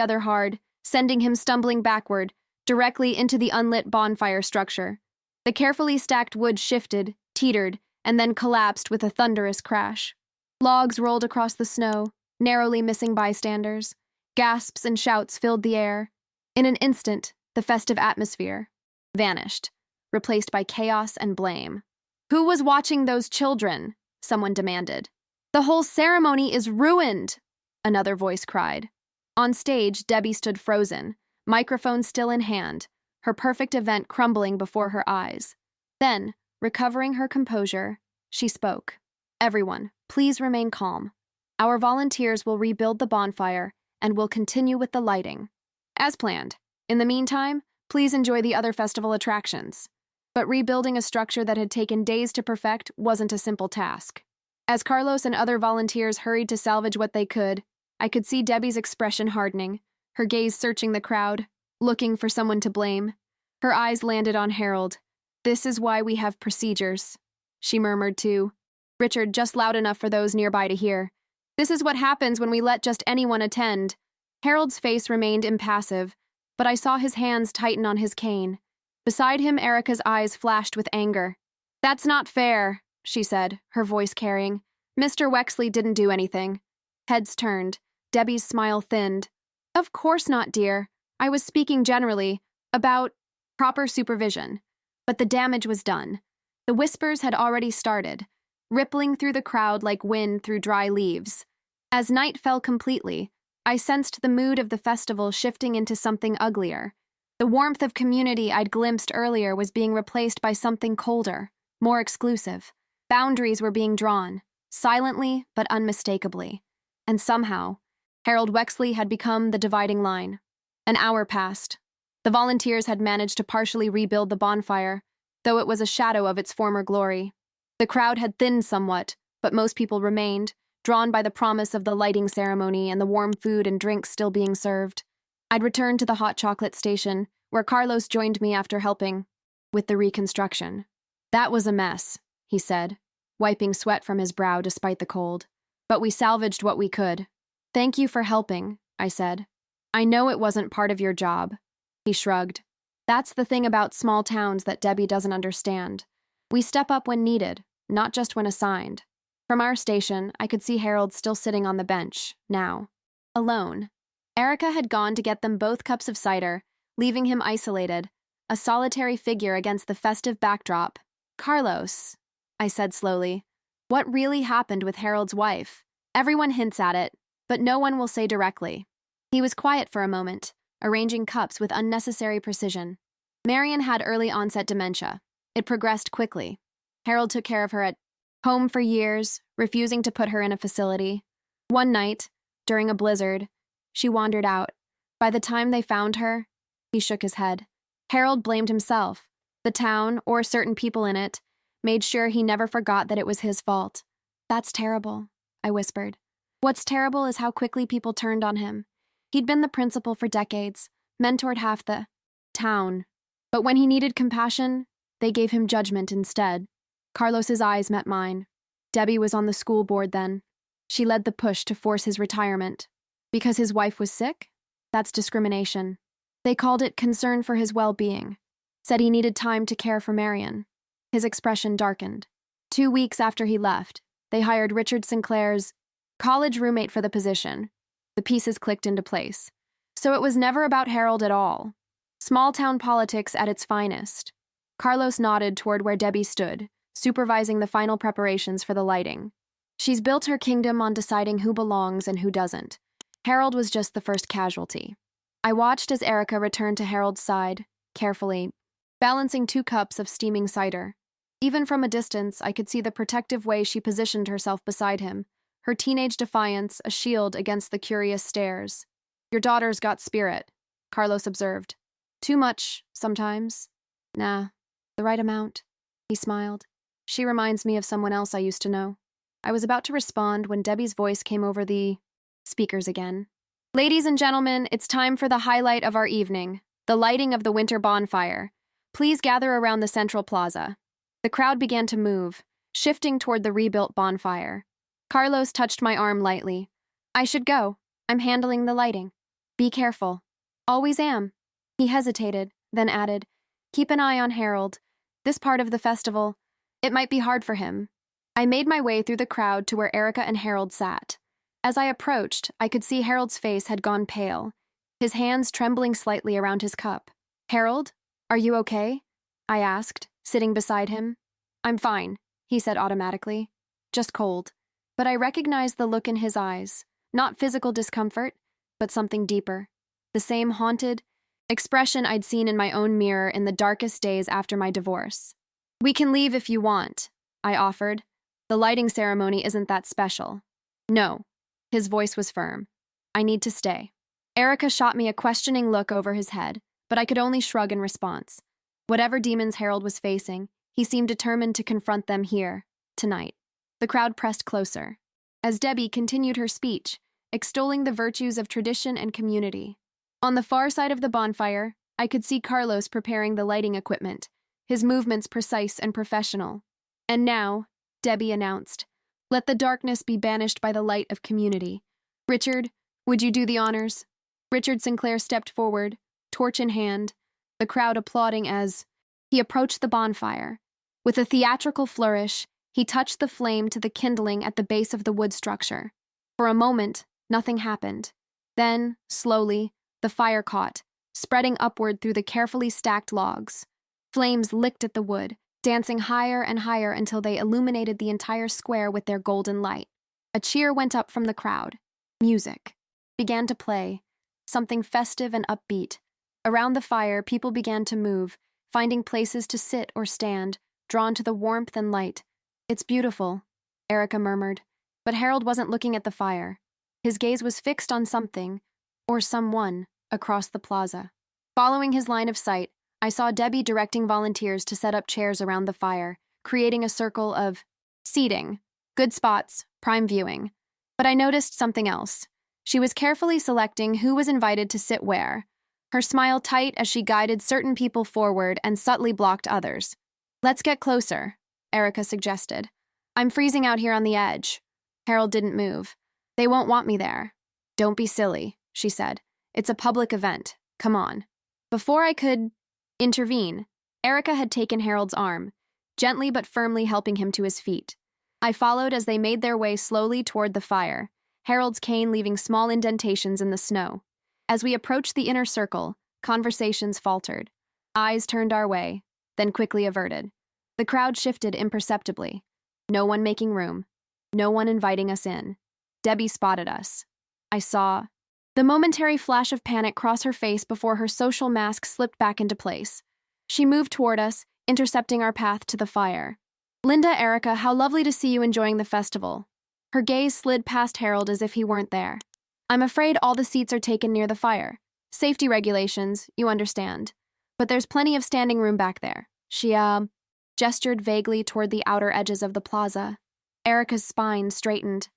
other hard, sending him stumbling backward, directly into the unlit bonfire structure. The carefully stacked wood shifted, teetered, and then collapsed with a thunderous crash. Logs rolled across the snow, narrowly missing bystanders. Gasps and shouts filled the air. In an instant, the festive atmosphere vanished, replaced by chaos and blame. "Who was watching those children?" someone demanded. "The whole ceremony is ruined," another voice cried. On stage, Debbie stood frozen, microphone still in hand, her perfect event crumbling before her eyes. Then, recovering her composure, she spoke. "Everyone, please remain calm. Our volunteers will rebuild the bonfire and will continue with the lighting. As planned. In the meantime, please enjoy the other festival attractions. But rebuilding a structure that had taken days to perfect wasn't a simple task. As Carlos and other volunteers hurried to salvage what they could, I could see Debbie's expression hardening, her gaze searching the crowd, looking for someone to blame. Her eyes landed on Harold. "This is why we have procedures," she murmured too. Richard, just loud enough for those nearby to hear. "This is what happens when we let just anyone attend." Harold's face remained impassive, but I saw his hands tighten on his cane. Beside him, Erica's eyes flashed with anger. "That's not fair," she said, her voice carrying. "Mr. Wexley didn't do anything." Heads turned. Debbie's smile thinned. "Of course not, dear. I was speaking generally about proper supervision." But the damage was done. The whispers had already started, rippling through the crowd like wind through dry leaves. As night fell completely, I sensed the mood of the festival shifting into something uglier. The warmth of community I'd glimpsed earlier was being replaced by something colder, more exclusive. Boundaries were being drawn, silently but unmistakably. And somehow, Harold Wexley had become the dividing line. An hour passed. The volunteers had managed to partially rebuild the bonfire, though it was a shadow of its former glory. The crowd had thinned somewhat, but most people remained, drawn by the promise of the lighting ceremony and the warm food and drinks still being served. I'd returned to the hot chocolate station, where Carlos joined me after helping with the reconstruction. "That was a mess," he said, wiping sweat from his brow despite the cold. "But we salvaged what we could." "Thank you for helping," I said. "I know it wasn't part of your job." He shrugged. "That's the thing about small towns that Debbie doesn't understand. We step up when needed, not just when assigned." From our station, I could see Harold still sitting on the bench, now. Alone. Erica had gone to get them both cups of cider, leaving him isolated, a solitary figure against the festive backdrop. "Carlos," I said slowly, "what really happened with Harold's wife? Everyone hints at it, but no one will say directly." He was quiet for a moment, arranging cups with unnecessary precision. "Marion had early-onset dementia. It progressed quickly. Harold took care of her at home for years, refusing to put her in a facility. One night, during a blizzard, she wandered out. By the time they found her," he shook his head. "Harold blamed himself. The town, or certain people in it, made sure he never forgot that it was his fault." "That's terrible," I whispered. "What's terrible is how quickly people turned on him. He'd been the principal for decades, mentored half the town. But when he needed compassion, they gave him judgment instead." Carlos's eyes met mine. "Debbie was on the school board then. She led the push to force his retirement. Because his wife was sick? That's discrimination. They called it concern for his well-being. Said he needed time to care for Marion." His expression darkened. 2 weeks after he left, they hired Richard Sinclair's college roommate for the position. The pieces clicked into place. So it was never about Harold at all. Small-town politics at its finest. Carlos nodded toward where Debbie stood, supervising the final preparations for the lighting. "She's built her kingdom on deciding who belongs and who doesn't. Harold was just the first casualty." I watched as Erica returned to Harold's side, carefully, balancing 2 cups of steaming cider. Even from a distance, I could see the protective way she positioned herself beside him, her teenage defiance a shield against the curious stares. "Your daughter's got spirit," Carlos observed. "Too much, sometimes." "Nah, the right amount," he smiled. "She reminds me of someone else I used to know." I was about to respond when Debbie's voice came over the speakers again. "Ladies and gentlemen, it's time for the highlight of our evening, the lighting of the winter bonfire. Please gather around the central plaza." The crowd began to move, shifting toward the rebuilt bonfire. Carlos touched my arm lightly. "I should go. I'm handling the lighting." "Be careful." "Always am." He hesitated, then added, "Keep an eye on Harold. This part of the festival, it might be hard for him." I made my way through the crowd to where Erica and Harold sat. As I approached, I could see Harold's face had gone pale, his hands trembling slightly around his cup. "Harold, are you okay?" I asked, sitting beside him. "I'm fine," he said automatically. "Just cold." But I recognized the look in his eyes, not physical discomfort, but something deeper. The same haunted expression I'd seen in my own mirror in the darkest days after my divorce. "We can leave if you want," I offered. "The lighting ceremony isn't that special." "No," His voice was firm. I need to stay. Erica shot me a questioning look over his head, but I could only shrug in response. Whatever demons Harold was facing, he seemed determined to confront them here, tonight. The crowd pressed closer, as Debbie continued her speech, extolling the virtues of tradition and community. On the far side of the bonfire, I could see Carlos preparing the lighting equipment, his movements precise and professional. And now, Debbie announced, let the darkness be banished by the light of community. Richard, would you do the honors? Richard Sinclair stepped forward, torch in hand, the crowd applauding as he approached the bonfire. With a theatrical flourish, he touched the flame to the kindling at the base of the wood structure. For a moment, nothing happened. Then, slowly, the fire caught, spreading upward through the carefully stacked logs. Flames licked at the wood, dancing higher and higher until they illuminated the entire square with their golden light. A cheer went up from the crowd. Music began to play, something festive and upbeat. Around the fire, people began to move, finding places to sit or stand, drawn to the warmth and light. It's beautiful, Erica murmured, but Harold wasn't looking at the fire. His gaze was fixed on something, or someone, across the plaza. Following his line of sight, I saw Debbie directing volunteers to set up chairs around the fire, creating a circle of seating, good spots, prime viewing. But I noticed something else. She was carefully selecting who was invited to sit where, her smile tight as she guided certain people forward and subtly blocked others. Let's get closer, Erica suggested. I'm freezing out here on the edge. Harold didn't move. They won't want me there. Don't be silly, she said. It's a public event. Come on. Before I could intervene, Erica had taken Harold's arm, gently but firmly helping him to his feet. I followed as they made their way slowly toward the fire, Harold's cane leaving small indentations in the snow. As we approached the inner circle, conversations faltered. Eyes turned our way, then quickly averted. The crowd shifted imperceptibly. No one making room. No one inviting us in. Debbie spotted us. I saw the momentary flash of panic cross her face before her social mask slipped back into place. She moved toward us, intercepting our path to the fire. Linda, Erica, how lovely to see you enjoying the festival. Her gaze slid past Harold as if he weren't there. I'm afraid all the seats are taken near the fire. Safety regulations, you understand. But there's plenty of standing room back there. She, gestured vaguely toward the outer edges of the plaza. Erica's spine straightened.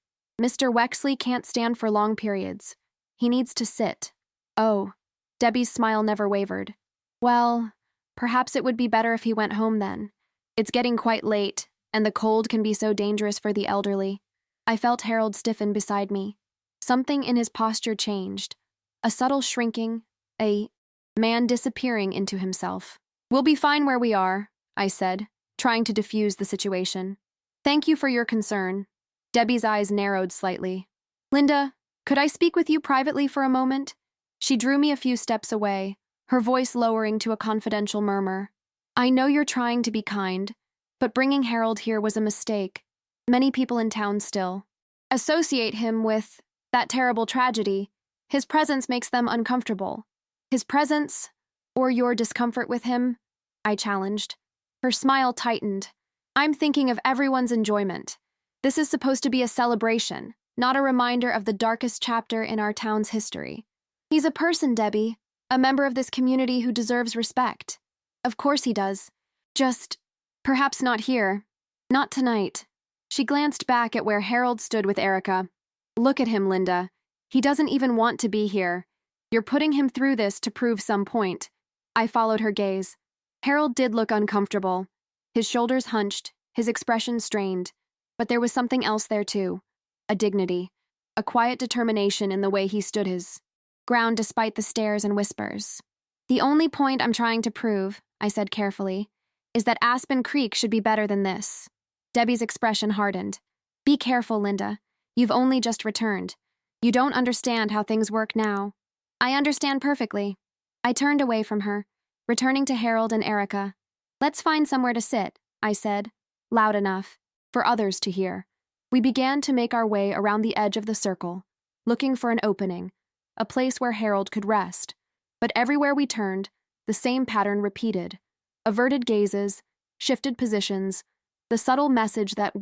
Mr. Wexley can't stand for long periods. He needs to sit. Oh, Debbie's smile never wavered. Well, perhaps it would be better if he went home then. It's getting quite late, and the cold can be so dangerous for the elderly. I felt Harold stiffen beside me. Something in his posture changed. A subtle shrinking, a man disappearing into himself. We'll be fine where we are, I said, trying to diffuse the situation. Thank you for your concern. Debbie's eyes narrowed slightly. Linda, could I speak with you privately for a moment? She drew me a few steps away, her voice lowering to a confidential murmur. I know you're trying to be kind, but bringing Harold here was a mistake. Many people in town still associate him with that terrible tragedy. His presence makes them uncomfortable. His presence, or your discomfort with him, I challenged. Her smile tightened. I'm thinking of everyone's enjoyment. This is supposed to be a celebration, not a reminder of the darkest chapter in our town's history. He's a person, Debbie, a member of this community who deserves respect. Of course he does. Just, perhaps not here. Not tonight. She glanced back at where Harold stood with Erica. Look at him, Linda. He doesn't even want to be here. You're putting him through this to prove some point. I followed her gaze. Harold did look uncomfortable. His shoulders hunched, his expression strained. But there was something else there too. A dignity. A quiet determination in the way he stood his ground despite the stares and whispers. The only point I'm trying to prove, I said carefully, is that Aspen Creek should be better than this. Debbie's expression hardened. Be careful, Linda. You've only just returned. You don't understand how things work now. I understand perfectly. I turned away from her, returning to Harold and Erica. Let's find somewhere to sit, I said, loud enough for others to hear. We began to make our way around the edge of the circle, looking for an opening, a place where Harold could rest. But everywhere we turned, the same pattern repeated. Averted gazes, shifted positions, the subtle message that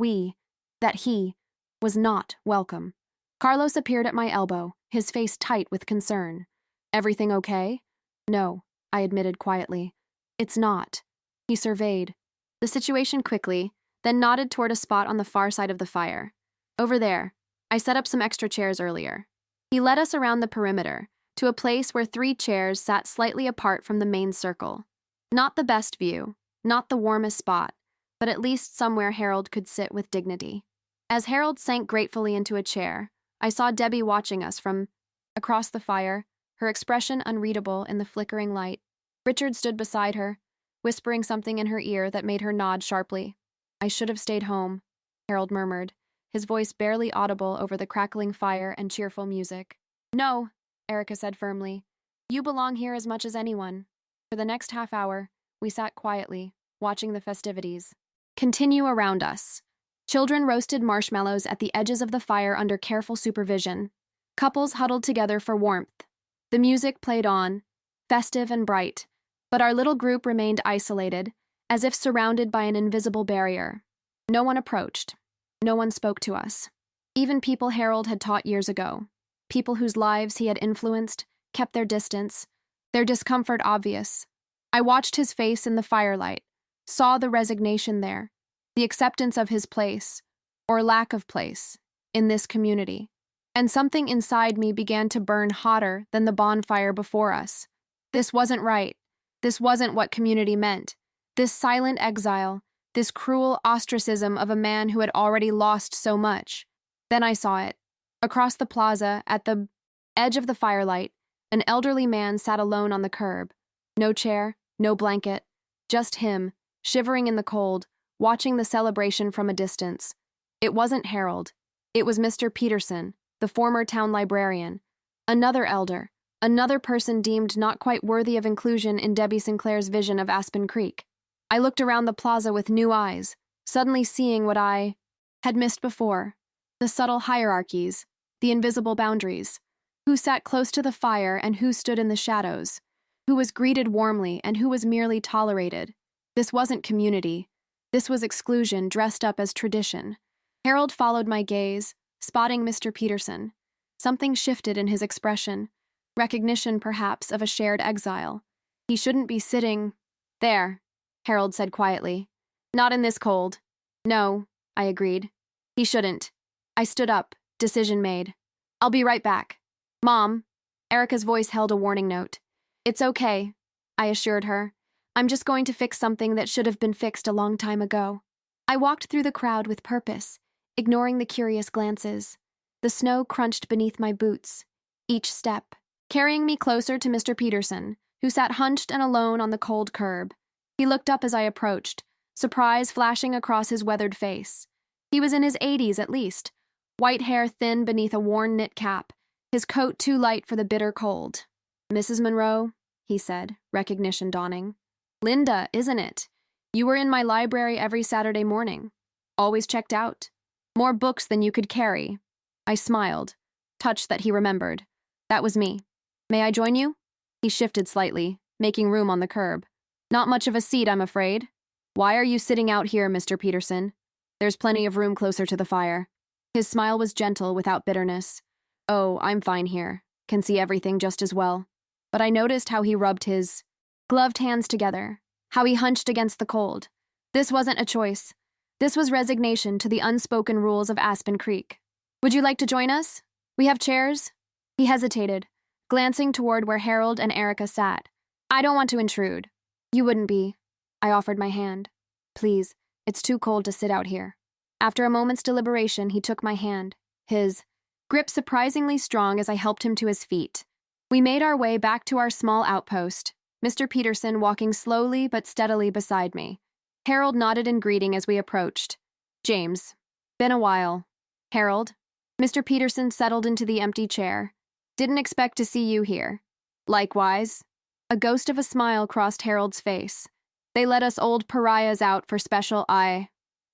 he was not welcome. Carlos appeared at my elbow, his face tight with concern. Everything okay? No, I admitted quietly. It's not. He surveyed the situation quickly, then nodded toward a spot on the far side of the fire. Over there. I set up some extra chairs earlier. He led us around the perimeter, to a place where 3 chairs sat slightly apart from the main circle. Not the best view, not the warmest spot, but at least somewhere Harold could sit with dignity. As Harold sank gratefully into a chair, I saw Debbie watching us from across the fire, her expression unreadable in the flickering light. Richard stood beside her, whispering something in her ear that made her nod sharply. I should have stayed home, Harold murmured, his voice barely audible over the crackling fire and cheerful music. No, Erica said firmly. You belong here as much as anyone. For the next half hour, we sat quietly, watching the festivities continue around us. Children roasted marshmallows at the edges of the fire under careful supervision. Couples huddled together for warmth. The music played on, festive and bright, but our little group remained isolated, as if surrounded by an invisible barrier. No one approached. No one spoke to us. Even people Harold had taught years ago, people whose lives he had influenced, kept their distance, their discomfort obvious. I watched his face in the firelight, saw the resignation there, the acceptance of his place, or lack of place, in this community. And something inside me began to burn hotter than the bonfire before us. This wasn't right. This wasn't what community meant. This silent exile, this cruel ostracism of a man who had already lost so much. Then I saw it. Across the plaza, at the edge of the firelight, an elderly man sat alone on the curb. No chair, no blanket, just him, shivering in the cold, watching the celebration from a distance. It wasn't Harold. It was Mr. Peterson, the former town librarian. Another elder, another person deemed not quite worthy of inclusion in Debbie Sinclair's vision of Aspen Creek. I looked around the plaza with new eyes, suddenly seeing what I had missed before. The subtle hierarchies, the invisible boundaries. Who sat close to the fire and who stood in the shadows. Who was greeted warmly and who was merely tolerated. This wasn't community. This was exclusion dressed up as tradition. Harold followed my gaze, spotting Mr. Peterson. Something shifted in his expression. Recognition, perhaps, of a shared exile. He shouldn't be sitting there, Harold said quietly. Not in this cold. No, I agreed. He shouldn't. I stood up, decision made. I'll be right back. Mom, Erica's voice held a warning note. It's okay, I assured her. I'm just going to fix something that should have been fixed a long time ago. I walked through the crowd with purpose, ignoring the curious glances. The snow crunched beneath my boots, each step, carrying me closer to Mr. Peterson, who sat hunched and alone on the cold curb. He looked up as I approached, surprise flashing across his weathered face. He was in his 80s at least, white hair thin beneath a worn knit cap, his coat too light for the bitter cold. Mrs. Monroe, he said, recognition dawning. Linda, isn't it? You were in my library every Saturday morning. Always checked out. More books than you could carry. I smiled, touched that he remembered. That was me. May I join you? He shifted slightly, making room on the curb. Not much of a seat, I'm afraid. Why are you sitting out here, Mr. Peterson? There's plenty of room closer to the fire. His smile was gentle without bitterness. Oh, I'm fine here. Can see everything just as well. But I noticed how he rubbed his gloved hands together, how he hunched against the cold. This wasn't a choice. This was resignation to the unspoken rules of Aspen Creek. Would you like to join us? We have chairs? He hesitated, glancing toward where Harold and Erica sat. I don't want to intrude. You wouldn't be. I offered my hand. Please, it's too cold to sit out here. After a moment's deliberation, he took my hand, his grip surprisingly strong as I helped him to his feet. We made our way back to our small outpost, Mr. Peterson walking slowly but steadily beside me. Harold nodded in greeting as we approached. James. Been a while. Harold. Mr. Peterson settled into the empty chair. Didn't expect to see you here. Likewise. A ghost of a smile crossed Harold's face. They let us old pariahs out for special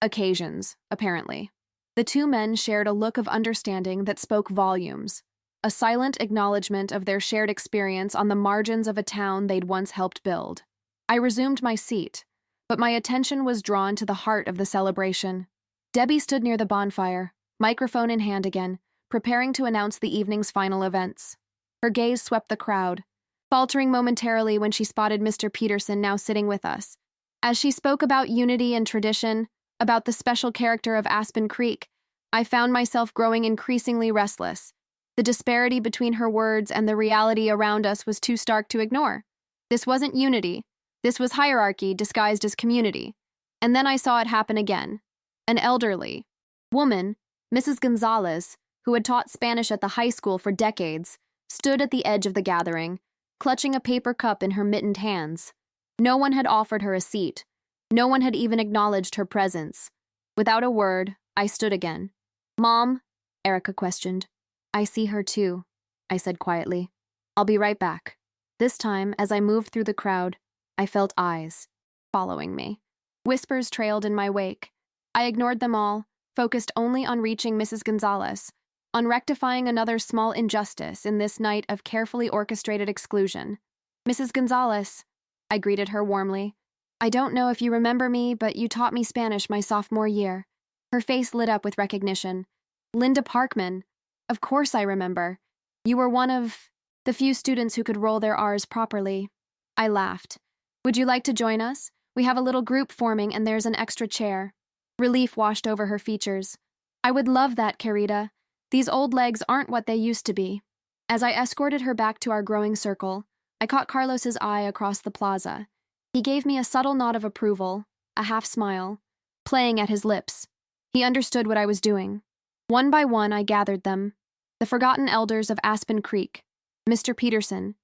occasions, apparently. The two men shared a look of understanding that spoke volumes, a silent acknowledgement of their shared experience on the margins of a town they'd once helped build. I resumed my seat, but my attention was drawn to the heart of the celebration. Debbie stood near the bonfire, microphone in hand again, preparing to announce the evening's final events. Her gaze swept the crowd, faltering momentarily when she spotted Mr. Peterson now sitting with us. As she spoke about unity and tradition, about the special character of Aspen Creek, I found myself growing increasingly restless. The disparity between her words and the reality around us was too stark to ignore. This wasn't unity. This was hierarchy disguised as community. And then I saw it happen again. An elderly woman, Mrs. Gonzalez, who had taught Spanish at the high school for decades, stood at the edge of the gathering, clutching a paper cup in her mittened hands. No one had offered her a seat. No one had even acknowledged her presence. Without a word, I stood again. "Mom?" Erica questioned. "I see her too," I said quietly. "I'll be right back." This time, as I moved through the crowd, I felt eyes following me. Whispers trailed in my wake. I ignored them all, focused only on reaching Mrs. Gonzalez, on rectifying another small injustice in this night of carefully orchestrated exclusion. "Mrs. Gonzalez," I greeted her warmly. "I don't know if you remember me, but you taught me Spanish my sophomore year." Her face lit up with recognition. "Linda Parkman. Of course I remember. You were one of the few students who could roll their R's properly." I laughed. "Would you like to join us? We have a little group forming and there's an extra chair." Relief washed over her features. "I would love that, Carita. These old legs aren't what they used to be." As I escorted her back to our growing circle, I caught Carlos's eye across the plaza. He gave me a subtle nod of approval, a half smile, playing at his lips. He understood what I was doing. One by one, I gathered them. The forgotten elders of Aspen Creek, Mr. Peterson,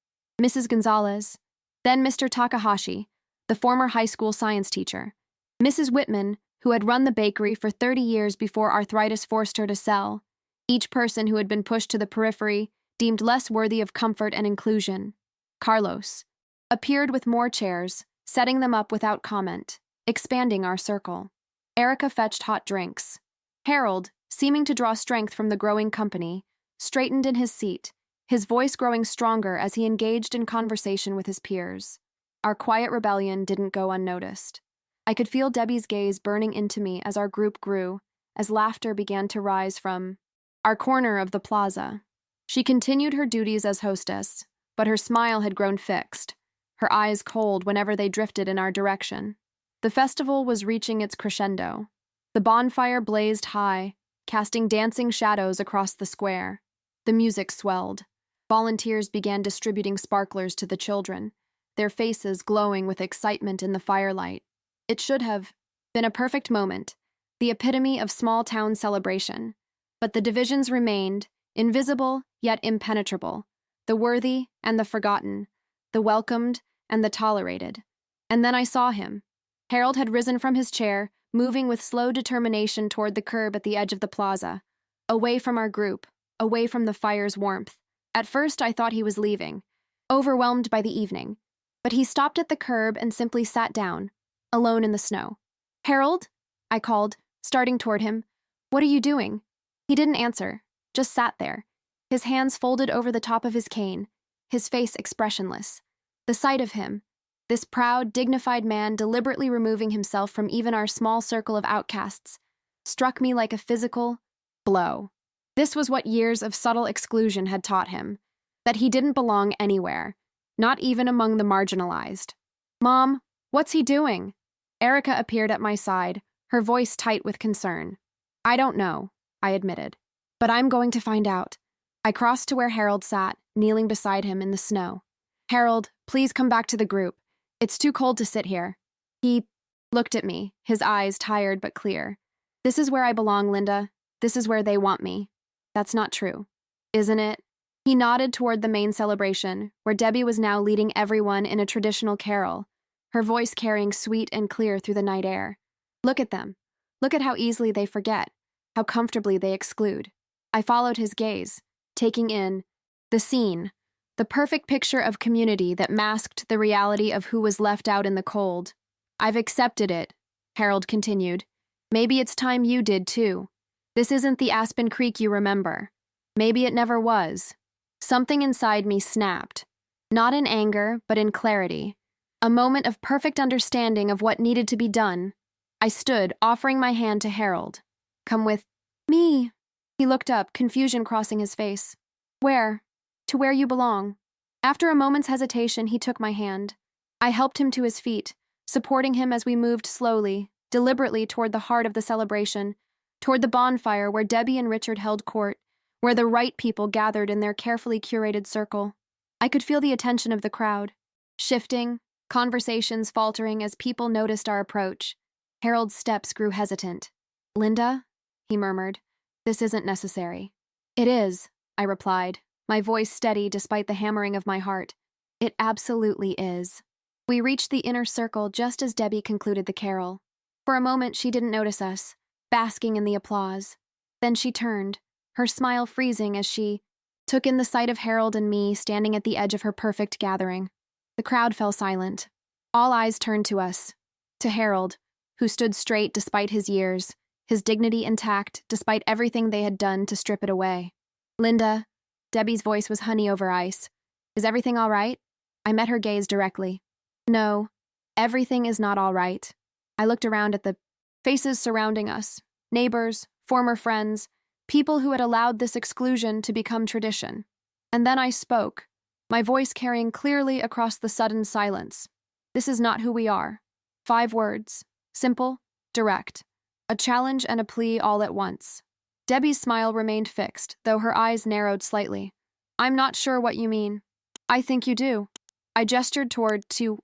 Mrs. Gonzalez, then Mr. Takahashi, the former high school science teacher, Mrs. Whitman, who had run the bakery for 30 years before arthritis forced her to sell, each person who had been pushed to the periphery, deemed less worthy of comfort and inclusion. Carlos appeared with more chairs, setting them up without comment, expanding our circle. Erica fetched hot drinks. Harold, seeming to draw strength from the growing company, straightened in his seat, his voice growing stronger as he engaged in conversation with his peers. Our quiet rebellion didn't go unnoticed. I could feel Debbie's gaze burning into me as our group grew, as laughter began to rise from our corner of the plaza. She continued her duties as hostess, but her smile had grown fixed, her eyes cold whenever they drifted in our direction. The festival was reaching its crescendo. The bonfire blazed high, casting dancing shadows across the square. The music swelled. Volunteers began distributing sparklers to the children, their faces glowing with excitement in the firelight. It should have been a perfect moment, the epitome of small-town celebration. But the divisions remained, invisible yet impenetrable, the worthy and the forgotten, the welcomed and the tolerated. And then I saw him. Harold had risen from his chair, moving with slow determination toward the curb at the edge of the plaza, away from our group, away from the fire's warmth. At first I thought he was leaving, overwhelmed by the evening, but he stopped at the curb and simply sat down, alone in the snow. "Harold?" I called, starting toward him. "What are you doing?" He didn't answer, just sat there, his hands folded over the top of his cane, his face expressionless. The sight of him, this proud, dignified man deliberately removing himself from even our small circle of outcasts, struck me like a physical blow. This was what years of subtle exclusion had taught him, that he didn't belong anywhere, not even among the marginalized. "Mom, what's he doing?" Erica appeared at my side, her voice tight with concern. "I don't know," I admitted, "but I'm going to find out." I crossed to where Harold sat, kneeling beside him in the snow. "Harold, please come back to the group. It's too cold to sit here." He looked at me, his eyes tired but clear. "This is where I belong, Linda. This is where they want me." "That's not true, isn't it?" He nodded toward the main celebration, where Debbie was now leading everyone in a traditional carol, her voice carrying sweet and clear through the night air. "Look at them. Look at how easily they forget, how comfortably they exclude." I followed his gaze, taking in the scene, the perfect picture of community that masked the reality of who was left out in the cold. "I've accepted it," Harold continued. "Maybe it's time you did too. This isn't the Aspen Creek you remember. Maybe it never was." Something inside me snapped, not in anger, but in clarity. A moment of perfect understanding of what needed to be done. I stood, offering my hand to Harold. "Come with me." He looked up, confusion crossing his face. Where? To where you belong. After a moment's hesitation, he took my hand. I helped him to his feet, supporting him as we moved slowly, deliberately toward the heart of the celebration, toward the bonfire where Debbie and Richard held court, where the right people gathered in their carefully curated circle. I could feel the attention of the crowd, shifting, conversations faltering as people noticed our approach. Harold's steps grew hesitant. Linda, he murmured, this isn't necessary. It is, I replied, my voice steady despite the hammering of my heart. It absolutely is. We reached the inner circle just as Debbie concluded the carol. For a moment, she didn't notice us, basking in the applause. Then she turned, her smile freezing as she took in the sight of Harold and me standing at the edge of her perfect gathering. The crowd fell silent. All eyes turned to us, to Harold, who stood straight despite his years, his dignity intact despite everything they had done to strip it away. Linda, Debbie's voice was honey over ice. Is everything all right? I met her gaze directly. No, everything is not all right. I looked around at the faces surrounding us, neighbors, former friends, people who had allowed this exclusion to become tradition. And then I spoke, my voice carrying clearly across the sudden silence. This is not who we are. 5 words, simple, direct. A challenge and a plea all at once. Debbie's smile remained fixed, though her eyes narrowed slightly. I'm not sure what you mean. I think you do. I gestured to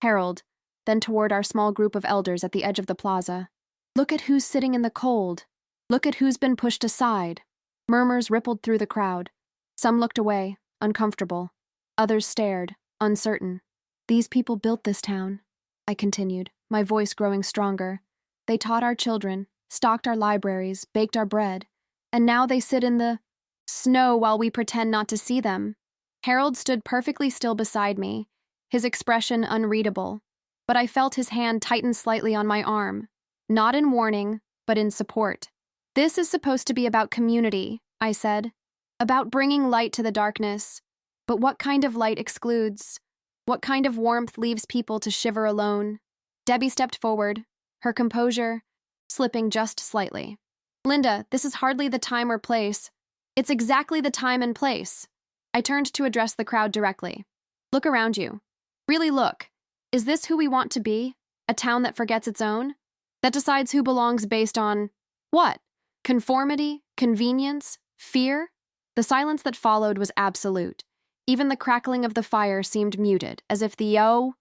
Harold, then toward our small group of elders at the edge of the plaza. Look at who's sitting in the cold. Look at who's been pushed aside. Murmurs rippled through the crowd. Some looked away, uncomfortable. Others stared, uncertain. These people built this town, I continued, my voice growing stronger. They taught our children, stocked our libraries, baked our bread, and now they sit in the snow while we pretend not to see them. Harold stood perfectly still beside me, his expression unreadable, but I felt his hand tighten slightly on my arm, not in warning, but in support. This is supposed to be about community, I said, about bringing light to the darkness. But what kind of light excludes? What kind of warmth leaves people to shiver alone? Debbie stepped forward, her composure slipping just slightly. Linda, this is hardly the time or place. It's exactly the time and place. I turned to address the crowd directly. Look around you. Really look. Is this who we want to be? A town that forgets its own? That decides who belongs based on what? Conformity? Convenience? Fear? The silence that followed was absolute. Even the crackling of the fire seemed muted, as if the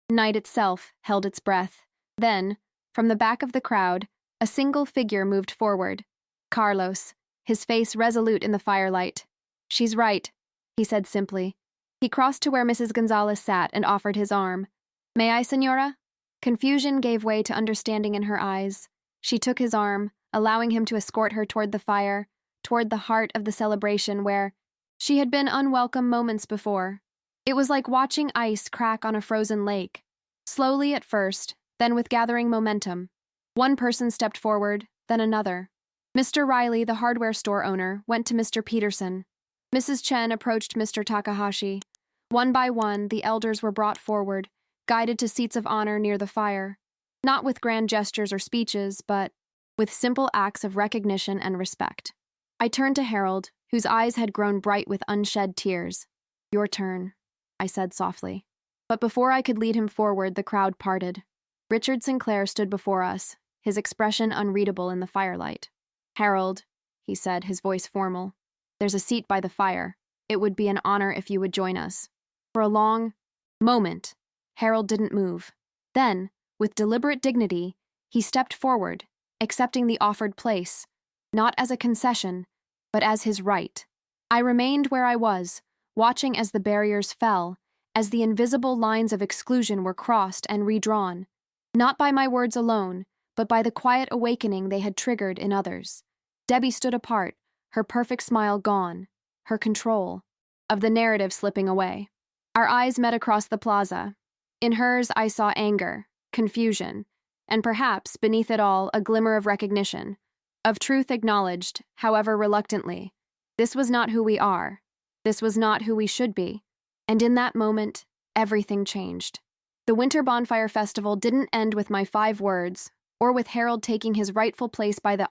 night itself held its breath. Then, from the back of the crowd, a single figure moved forward. Carlos, his face resolute in the firelight. She's right, he said simply. He crossed to where Mrs. Gonzalez sat and offered his arm. May I, senora? Confusion gave way to understanding in her eyes. She took his arm, allowing him to escort her toward the fire, toward the heart of the celebration where she had been unwelcome moments before. It was like watching ice crack on a frozen lake. Slowly at first, then with gathering momentum. One person stepped forward, then another. Mr. Riley, the hardware store owner, went to Mr. Peterson. Mrs. Chen approached Mr. Takahashi. One by one, the elders were brought forward, guided to seats of honor near the fire. Not with grand gestures or speeches, but with simple acts of recognition and respect. I turned to Harold, whose eyes had grown bright with unshed tears. Your turn, I said softly. But before I could lead him forward, the crowd parted. Richard Sinclair stood before us, his expression unreadable in the firelight. Harold, he said, his voice formal, there's a seat by the fire. It would be an honor if you would join us. For a long moment, Harold didn't move. Then, with deliberate dignity, he stepped forward, accepting the offered place, not as a concession, but as his right. I remained where I was, watching as the barriers fell, as the invisible lines of exclusion were crossed and redrawn, not by my words alone, but by the quiet awakening they had triggered in others. Debbie stood apart, her perfect smile gone, her control of the narrative slipping away. Our eyes met across the plaza. In hers, I saw anger, confusion, and perhaps, beneath it all, a glimmer of recognition, of truth acknowledged, however reluctantly. This was not who we are. This was not who we should be. And in that moment, everything changed. The Winter Bonfire Festival didn't end with my 5 words, or with Harold taking his rightful place by the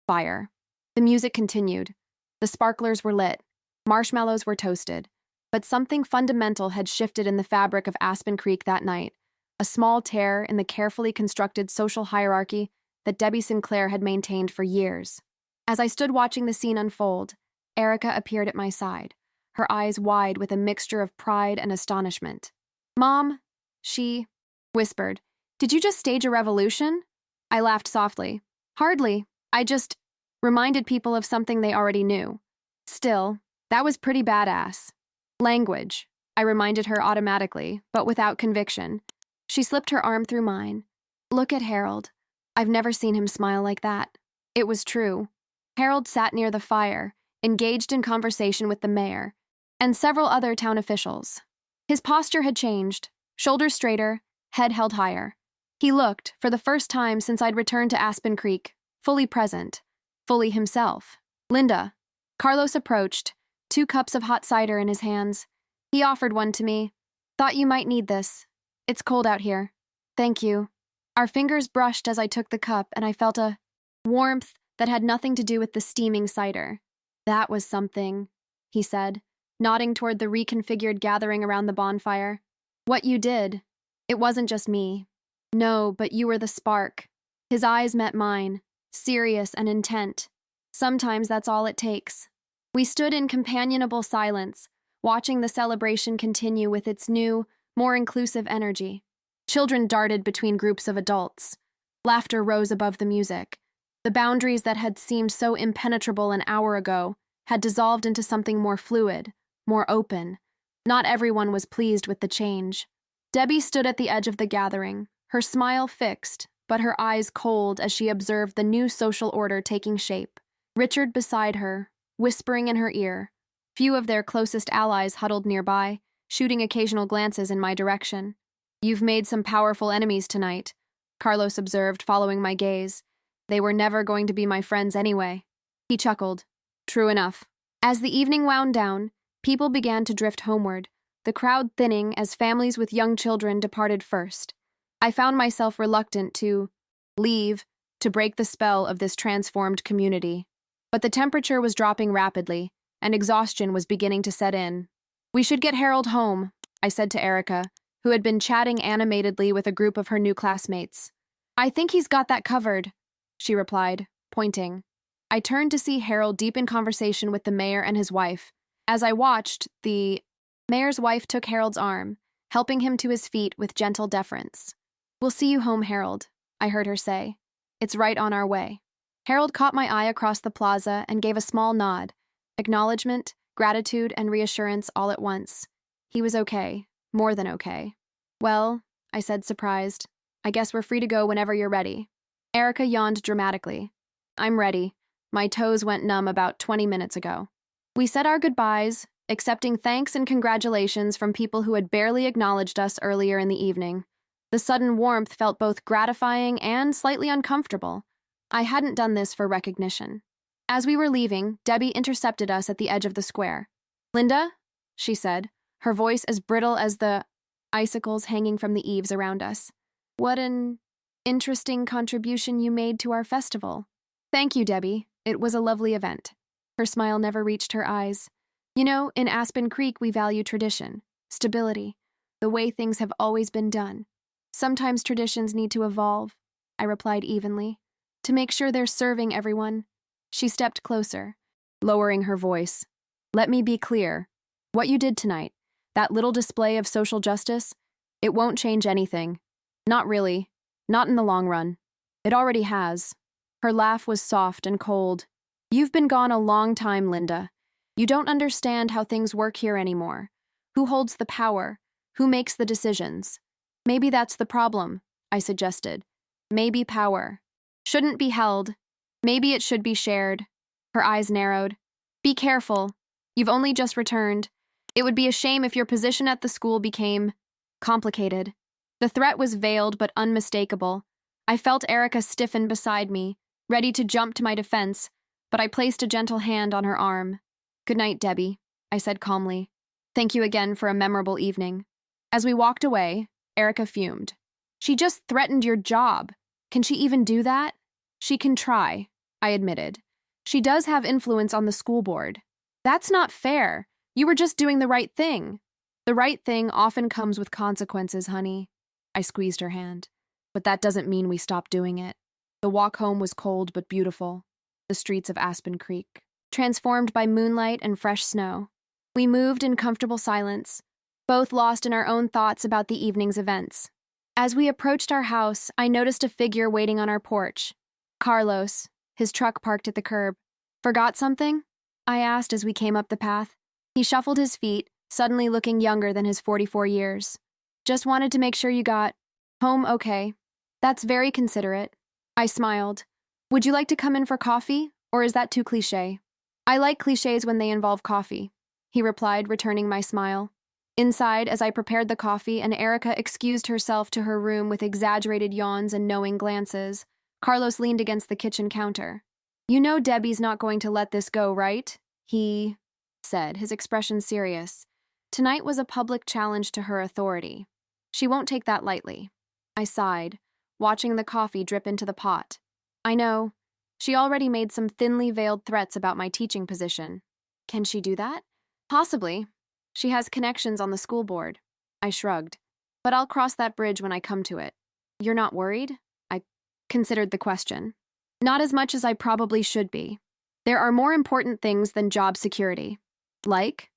fire. The music continued. The sparklers were lit. Marshmallows were toasted. But something fundamental had shifted in the fabric of Aspen Creek that night, a small tear in the carefully constructed social hierarchy that Debbie Sinclair had maintained for years. As I stood watching the scene unfold, Erica appeared at my side, her eyes wide with a mixture of pride and astonishment. "Mom," she whispered, "did you just stage a revolution?" I laughed softly. "Hardly. I just reminded people of something they already knew. Still, that was pretty badass." "Language," I reminded her automatically, but without conviction. She slipped her arm through mine. "Look at Harold. I've never seen him smile like that." It was true. Harold sat near the fire, engaged in conversation with the mayor and several other town officials. His posture had changed, shoulders straighter, head held higher. He looked, for the first time since I'd returned to Aspen Creek, fully present, fully himself. "Linda." Carlos approached, 2 cups of hot cider in his hands. He offered one to me. "Thought you might need this. It's cold out here." "Thank you." Our fingers brushed as I took the cup, and I felt a warmth that had nothing to do with the steaming cider. "That was something," he said, nodding toward the reconfigured gathering around the bonfire. "What you did. It wasn't just me." "No, but you were the spark." His eyes met mine, serious and intent. "Sometimes that's all it takes." We stood in companionable silence, watching the celebration continue with its new, more inclusive energy. Children darted between groups of adults. Laughter rose above the music. The boundaries that had seemed so impenetrable an hour ago had dissolved into something more fluid, more open. Not everyone was pleased with the change. Debbie stood at the edge of the gathering, her smile fixed, but her eyes cold as she observed the new social order taking shape. Richard beside her, whispering in her ear. Few of their closest allies huddled nearby, shooting occasional glances in my direction. "You've made some powerful enemies tonight," Carlos observed, following my gaze. "They were never going to be my friends anyway." He chuckled. "True enough." As the evening wound down, people began to drift homeward, the crowd thinning as families with young children departed first. I found myself reluctant to leave to break the spell of this transformed community. But the temperature was dropping rapidly, and exhaustion was beginning to set in. "We should get Harold home," I said to Erica, who had been chatting animatedly with a group of her new classmates. "I think he's got that covered," she replied, pointing. I turned to see Harold deep in conversation with the mayor and his wife. As I watched, the mayor's wife took Harold's arm, helping him to his feet with gentle deference. "We'll see you home, Harold," I heard her say. "It's right on our way." Harold caught my eye across the plaza and gave a small nod, acknowledgement, gratitude, and reassurance all at once. He was okay, more than okay. "Well," I said, surprised, "I guess we're free to go whenever you're ready." Erica yawned dramatically. "I'm ready. My toes went numb about 20 minutes ago." We said our goodbyes, accepting thanks and congratulations from people who had barely acknowledged us earlier in the evening. The sudden warmth felt both gratifying and slightly uncomfortable. I hadn't done this for recognition. As we were leaving, Debbie intercepted us at the edge of the square. "Linda," she said, her voice as brittle as the icicles hanging from the eaves around us. "What an interesting contribution you made to our festival." "Thank you, Debbie. It was a lovely event." Her smile never reached her eyes. "You know, in Aspen Creek we value tradition, stability, the way things have always been done. Sometimes traditions need to evolve," I replied evenly, "to make sure they're serving everyone." She stepped closer, lowering her voice. "Let me be clear. What you did tonight, that little display of social justice, it won't change anything. Not really. Not in the long run. It already has." Her laugh was soft and cold. "You've been gone a long time, Linda. You don't understand how things work here anymore. Who holds the power? Who makes the decisions? Maybe that's the problem," I suggested. "Maybe power shouldn't be held. Maybe it should be shared." Her eyes narrowed. "Be careful. You've only just returned. It would be a shame if your position at the school became complicated." The threat was veiled but unmistakable. I felt Erica stiffen beside me, ready to jump to my defense, but I placed a gentle hand on her arm. "Good night, Debbie," I said calmly. "Thank you again for a memorable evening." As we walked away, Erica fumed. "She just threatened your job. Can she even do that?" "She can try," I admitted. She does have influence on the school board. That's not fair. You were just doing the right thing. The right thing often comes with consequences, honey. I squeezed her hand. But that doesn't mean we stopped doing it. The walk home was cold but beautiful. The streets of Aspen Creek, transformed by moonlight and fresh snow. We moved in comfortable silence, both lost in our own thoughts about the evening's events. As we approached our house, I noticed a figure waiting on our porch. Carlos, his truck parked at the curb. Forgot something? I asked as we came up the path. He shuffled his feet, suddenly looking younger than his 44 years. Just wanted to make sure you got home okay. That's very considerate. I smiled. Would you like to come in for coffee, or is that too cliché? I like clichés when they involve coffee, he replied, returning my smile. Inside, as I prepared the coffee and Erica excused herself to her room with exaggerated yawns and knowing glances, Carlos leaned against the kitchen counter. You know Debbie's not going to let this go, right? He said, his expression serious. Tonight was a public challenge to her authority. She won't take that lightly. I sighed, watching the coffee drip into the pot. I know. She already made some thinly veiled threats about my teaching position. Can she do that? Possibly. She has connections on the school board. I shrugged. But I'll cross that bridge when I come to it. You're not worried? I considered the question. Not as much as I probably should be. There are more important things than job security. Like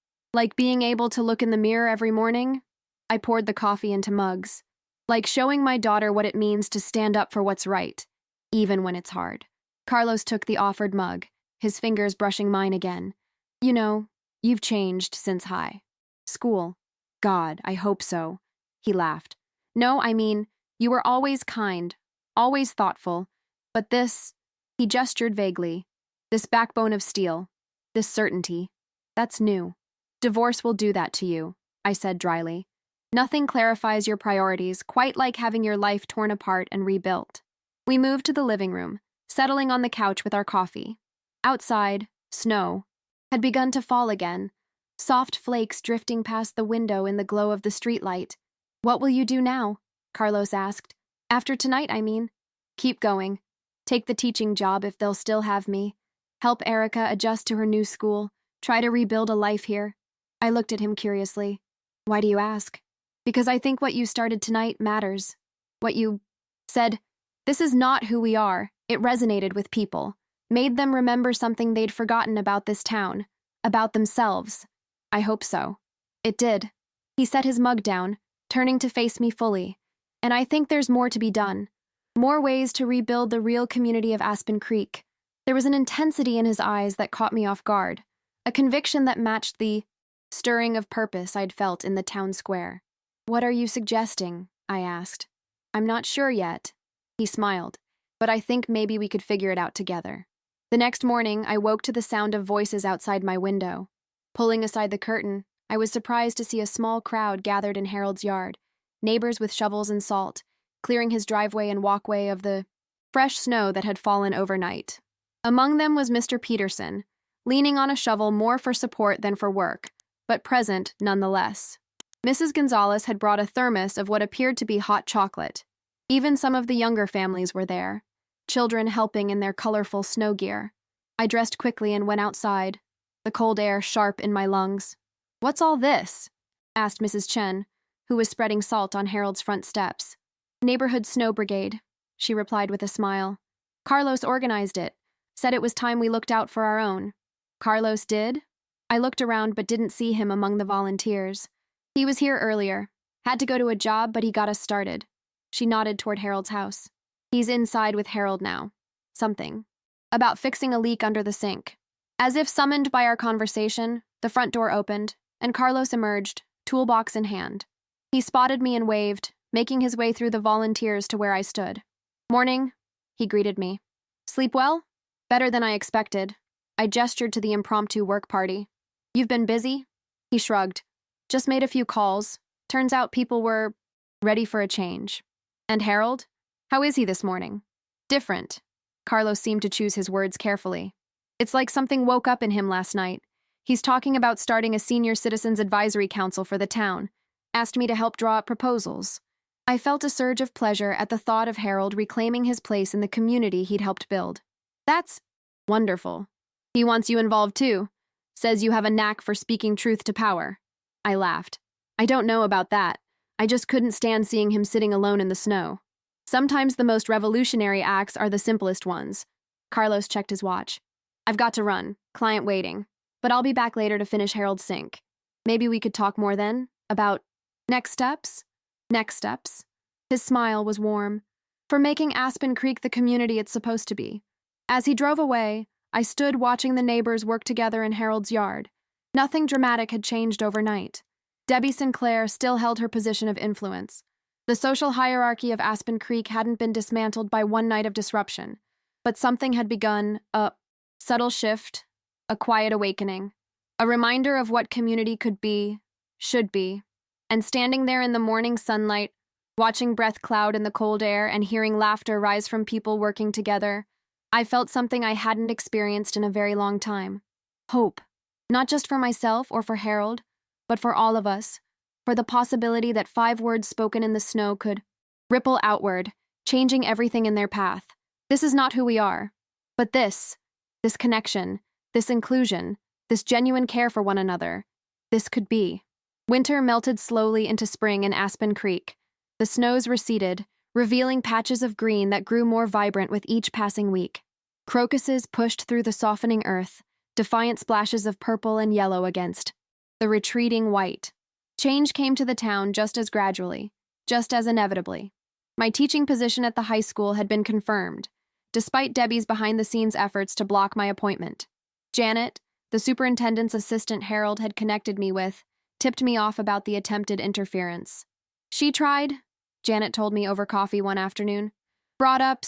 being able to look in the mirror every morning. I poured the coffee into mugs. Like showing my daughter what it means to stand up for what's right, even when it's hard. Carlos took the offered mug, his fingers brushing mine again. You know, you've changed since high school. God, I hope so. He laughed. No, I mean, you were always kind, always thoughtful. But this, he gestured vaguely, this backbone of steel, this certainty, that's new. Divorce will do that to you, I said dryly. Nothing clarifies your priorities quite like having your life torn apart and rebuilt. We moved to the living room, settling on the couch with our coffee. Outside, snow had begun to fall again, soft flakes drifting past the window in the glow of the streetlight. What will you do now? Carlos asked. After tonight, I mean. Keep going. Take the teaching job if they'll still have me. Help Erica adjust to her new school. Try to rebuild a life here. I looked at him curiously. Why do you ask? Because I think what you started tonight matters. What you said, this is not who we are. It resonated with people. Made them remember something they'd forgotten about this town. About themselves. I hope so. It did. He set his mug down, turning to face me fully. And I think there's more to be done. More ways to rebuild the real community of Aspen Creek. There was an intensity in his eyes that caught me off guard. A conviction that matched the stirring of purpose I'd felt in the town square. What are you suggesting? I asked. I'm not sure yet. He smiled. But I think maybe we could figure it out together. The next morning, I woke to the sound of voices outside my window. Pulling aside the curtain, I was surprised to see a small crowd gathered in Harold's yard, neighbors with shovels and salt, clearing his driveway and walkway of the fresh snow that had fallen overnight. Among them was Mr. Peterson, leaning on a shovel more for support than for work, but present nonetheless. Mrs. Gonzalez had brought a thermos of what appeared to be hot chocolate. Even some of the younger families were there, children helping in their colorful snow gear. I dressed quickly and went outside, the cold air sharp in my lungs. What's all this? Asked Mrs. Chen, who was spreading salt on Harold's front steps. Neighborhood Snow Brigade, she replied with a smile. Carlos organized it, said it was time we looked out for our own. Carlos did? I looked around but didn't see him among the volunteers. He was here earlier. Had to go to a job, but he got us started. She nodded toward Harold's house. He's inside with Harold now. Something. About fixing a leak under the sink. As if summoned by our conversation, the front door opened, and Carlos emerged, toolbox in hand. He spotted me and waved, making his way through the volunteers to where I stood. Morning, he greeted me. Sleep well? Better than I expected. I gestured to the impromptu work party. You've been busy? He shrugged. Just made a few calls. Turns out people were ready for a change. And Harold? How is he this morning? Different. Carlos seemed to choose his words carefully. It's like something woke up in him last night. He's talking about starting a senior citizens advisory council for the town. Asked me to help draw up proposals. I felt a surge of pleasure at the thought of Harold reclaiming his place in the community he'd helped build. That's wonderful. He wants you involved too. Says you have a knack for speaking truth to power. I laughed. I don't know about that. I just couldn't stand seeing him sitting alone in the snow. Sometimes the most revolutionary acts are the simplest ones. Carlos checked his watch. I've got to run. Client waiting. But I'll be back later to finish Harold's sink. Maybe we could talk more then? About next steps? Next steps. His smile was warm. For making Aspen Creek the community it's supposed to be. As he drove away, I stood watching the neighbors work together in Harold's yard. Nothing dramatic had changed overnight. Debbie Sinclair still held her position of influence. The social hierarchy of Aspen Creek hadn't been dismantled by one night of disruption, but something had begun, a subtle shift, a quiet awakening, a reminder of what community could be, should be. And standing there in the morning sunlight, watching breath cloud in the cold air and hearing laughter rise from people working together, I felt something I hadn't experienced in a very long time. Hope. Not just for myself or for Harold, but for all of us. For the possibility that 5 words spoken in the snow could ripple outward, changing everything in their path. This is not who we are. But this connection, this inclusion, this genuine care for one another, this could be. Winter melted slowly into spring in Aspen Creek. The snows receded, revealing patches of green that grew more vibrant with each passing week. Crocuses pushed through the softening earth, defiant splashes of purple and yellow against the retreating white. Change came to the town just as gradually, just as inevitably. My teaching position at the high school had been confirmed, despite Debbie's behind-the-scenes efforts to block my appointment. Janet, the superintendent's assistant Harold had connected me with, tipped me off about the attempted interference. She tried, Janet told me over coffee one afternoon, brought up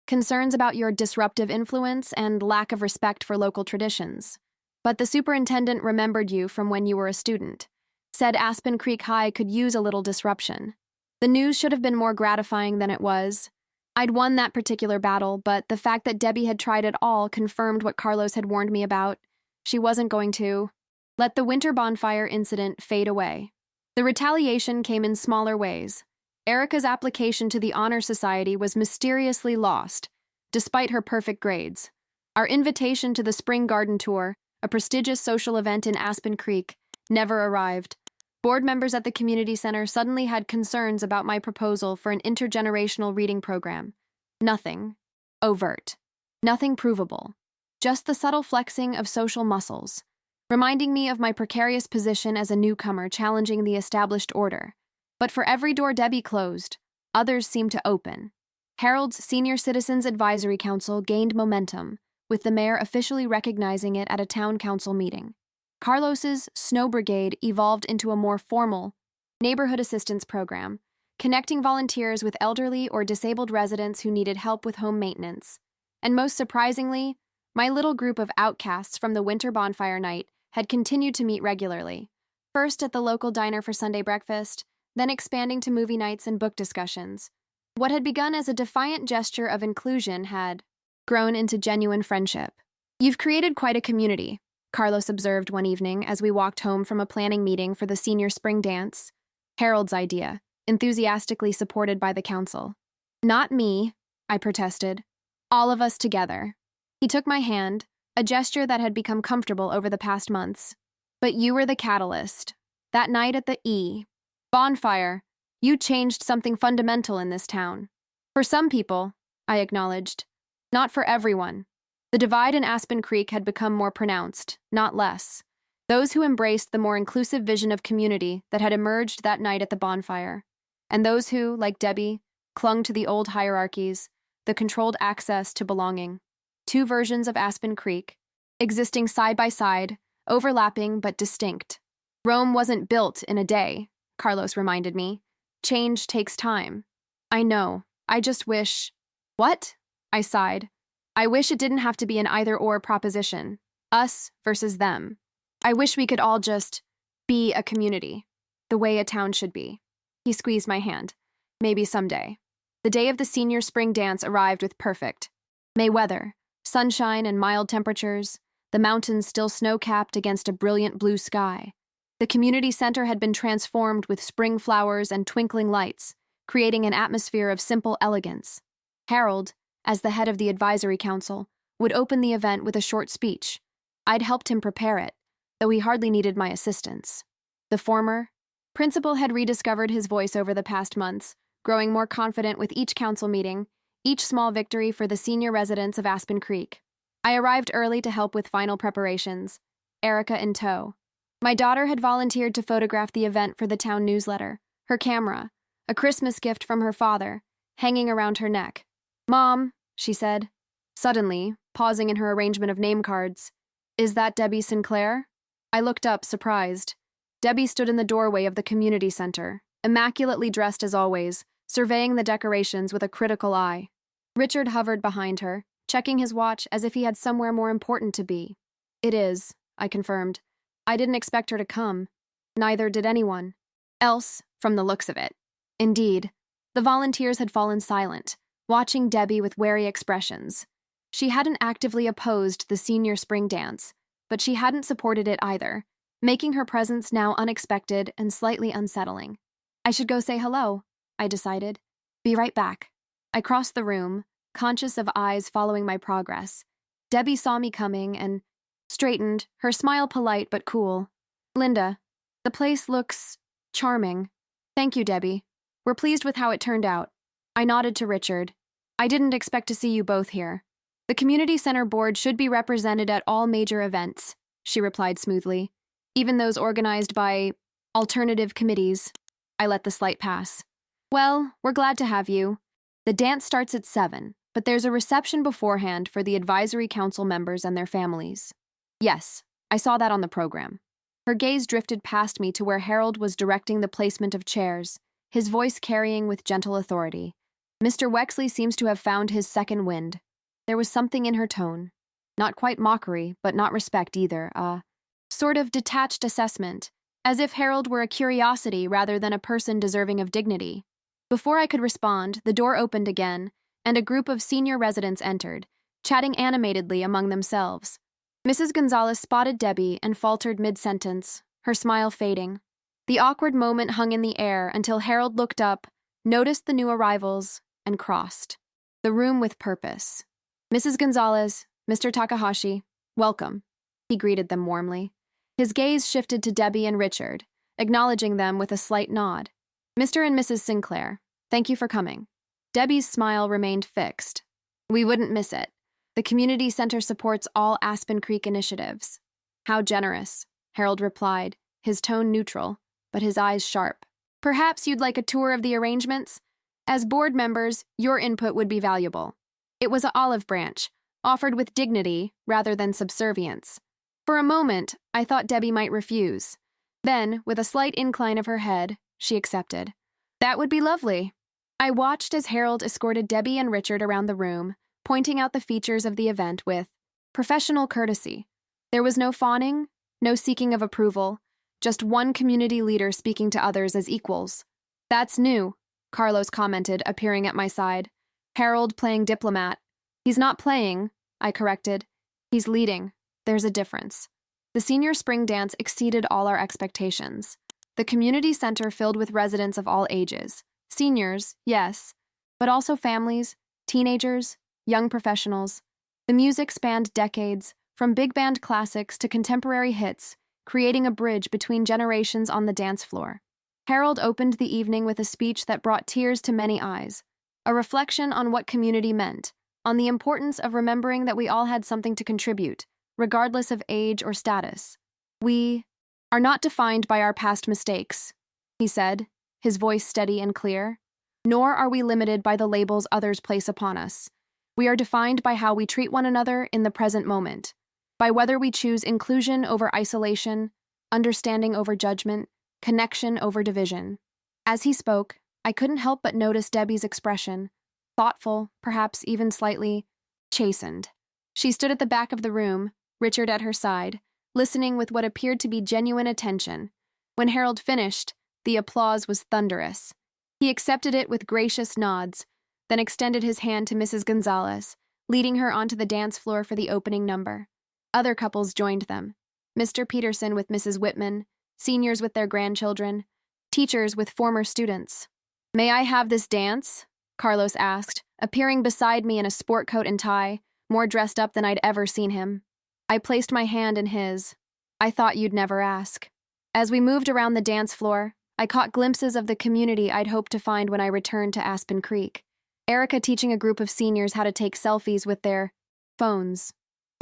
concerns about your disruptive influence and lack of respect for local traditions. But the superintendent remembered you from when you were a student, said Aspen Creek High could use a little disruption. The news should have been more gratifying than it was. I'd won that particular battle, but the fact that Debbie had tried it all confirmed what Carlos had warned me about. She wasn't going to let the winter bonfire incident fade away. The retaliation came in smaller ways. Erica's application to the Honor Society was mysteriously lost, despite her perfect grades. Our invitation to the Spring Garden Tour, a prestigious social event in Aspen Creek, never arrived. Board members at the community center suddenly had concerns about my proposal for an intergenerational reading program. Nothing overt. Nothing provable. Just the subtle flexing of social muscles, reminding me of my precarious position as a newcomer challenging the established order. But for every door Debbie closed, others seemed to open. Harold's Senior Citizens Advisory Council gained momentum, with the mayor officially recognizing it at a town council meeting. Carlos's Snow Brigade evolved into a more formal neighborhood assistance program, connecting volunteers with elderly or disabled residents who needed help with home maintenance. And most surprisingly, my little group of outcasts from the winter bonfire night had continued to meet regularly, first at the local diner for Sunday breakfast, then expanding to movie nights and book discussions. What had begun as a defiant gesture of inclusion had grown into genuine friendship. You've created quite a community, Carlos observed one evening as we walked home from a planning meeting for the senior spring dance. Harold's idea, enthusiastically supported by the council. Not me, I protested. All of us together. He took my hand, a gesture that had become comfortable over the past months. But you were the catalyst. That night at the bonfire, you changed something fundamental in this town. For some people, I acknowledged. Not for everyone. The divide in Aspen Creek had become more pronounced, not less. Those who embraced the more inclusive vision of community that had emerged that night at the bonfire, and those who, like Debbie, clung to the old hierarchies, the controlled access to belonging. 2 versions of Aspen Creek, existing side by side, overlapping but distinct. Rome wasn't built in a day, Carlos reminded me. Change takes time. I know. I just wish... What? I sighed. I wish it didn't have to be an either-or proposition. Us versus them. I wish we could all just be a community, the way a town should be. He squeezed my hand. Maybe someday. The day of the senior spring dance arrived with perfect May weather, sunshine and mild temperatures, the mountains still snow-capped against a brilliant blue sky. The community center had been transformed with spring flowers and twinkling lights, creating an atmosphere of simple elegance. Harold, as the head of the advisory council, would open the event with a short speech. I'd helped him prepare it, though he hardly needed my assistance. The former principal had rediscovered his voice over the past months, growing more confident with each council meeting, each small victory for the senior residents of Aspen Creek. I arrived early to help with final preparations, Erica in tow. My daughter had volunteered to photograph the event for the town newsletter, her camera, a Christmas gift from her father, hanging around her neck. "Mom," she said, suddenly, pausing in her arrangement of name cards, "is that Debbie Sinclair?" I looked up, surprised. Debbie stood in the doorway of the community center, immaculately dressed as always, surveying the decorations with a critical eye. Richard hovered behind her, checking his watch as if he had somewhere more important to be. "It is," I confirmed. "I didn't expect her to come. Neither did anyone else, from the looks of it." Indeed, the volunteers had fallen silent, watching Debbie with wary expressions. She hadn't actively opposed the senior spring dance, but she hadn't supported it either, making her presence now unexpected and slightly unsettling. I should go say hello, I decided. Be right back. I crossed the room, conscious of eyes following my progress. Debbie saw me coming and straightened, her smile polite but cool. "Linda, the place looks charming." "Thank you, Debbie. We're pleased with how it turned out." I nodded to Richard. "I didn't expect to see you both here. The community center board should be represented at all major events," she replied smoothly, "even those organized by alternative committees." I let the slight pass. "Well, we're glad to have you. The dance starts at 7, but there's a reception beforehand for the advisory council members and their families." "Yes, I saw that on the program." Her gaze drifted past me to where Harold was directing the placement of chairs, his voice carrying with gentle authority. "Mr. Wexley seems to have found his second wind." There was something in her tone. Not quite mockery, but not respect either, a sort of detached assessment, as if Harold were a curiosity rather than a person deserving of dignity. Before I could respond, the door opened again, and a group of senior residents entered, chatting animatedly among themselves. Mrs. Gonzalez spotted Debbie and faltered mid-sentence, her smile fading. The awkward moment hung in the air until Harold looked up, noticed the new arrivals, and crossed the room with purpose. "Mrs. Gonzalez, Mr. Takahashi, welcome," he greeted them warmly. His gaze shifted to Debbie and Richard, acknowledging them with a slight nod. "Mr. and Mrs. Sinclair, thank you for coming." Debbie's smile remained fixed. "We wouldn't miss it. The community center supports all Aspen Creek initiatives." "How generous," Harold replied, his tone neutral, but his eyes sharp. "Perhaps you'd like a tour of the arrangements? As board members, your input would be valuable." It was an olive branch, offered with dignity rather than subservience. For a moment, I thought Debbie might refuse. Then, with a slight incline of her head, she accepted. "That would be lovely." I watched as Harold escorted Debbie and Richard around the room, pointing out the features of the event with professional courtesy. There was no fawning, no seeking of approval, just one community leader speaking to others as equals. "That's new," Carlos commented, appearing at my side. Harold playing diplomat. "He's not playing," I corrected. "He's leading. There's a difference." The senior spring dance exceeded all our expectations. The community center filled with residents of all ages. Seniors, yes, but also families, teenagers, young professionals. The music spanned decades, from big band classics to contemporary hits, creating a bridge between generations on the dance floor. Harold opened the evening with a speech that brought tears to many eyes, a reflection on what community meant, on the importance of remembering that we all had something to contribute, regardless of age or status. "We are not defined by our past mistakes," he said, his voice steady and clear. "Nor are we limited by the labels others place upon us. We are defined by how we treat one another in the present moment, by whether we choose inclusion over isolation, understanding over judgment, connection over division." As he spoke, I couldn't help but notice Debbie's expression, thoughtful, perhaps even slightly chastened. She stood at the back of the room, Richard at her side, listening with what appeared to be genuine attention. When Harold finished, the applause was thunderous. He accepted it with gracious nods, then extended his hand to Mrs. Gonzalez, leading her onto the dance floor for the opening number. Other couples joined them. Mr. Peterson with Mrs. Whitman, seniors with their grandchildren, teachers with former students. "May I have this dance?" Carlos asked, appearing beside me in a sport coat and tie, more dressed up than I'd ever seen him. I placed my hand in his. I thought you'd never ask. As we moved around the dance floor, I caught glimpses of the community I'd hoped to find when I returned to Aspen Creek. Erica teaching a group of seniors how to take selfies with their phones.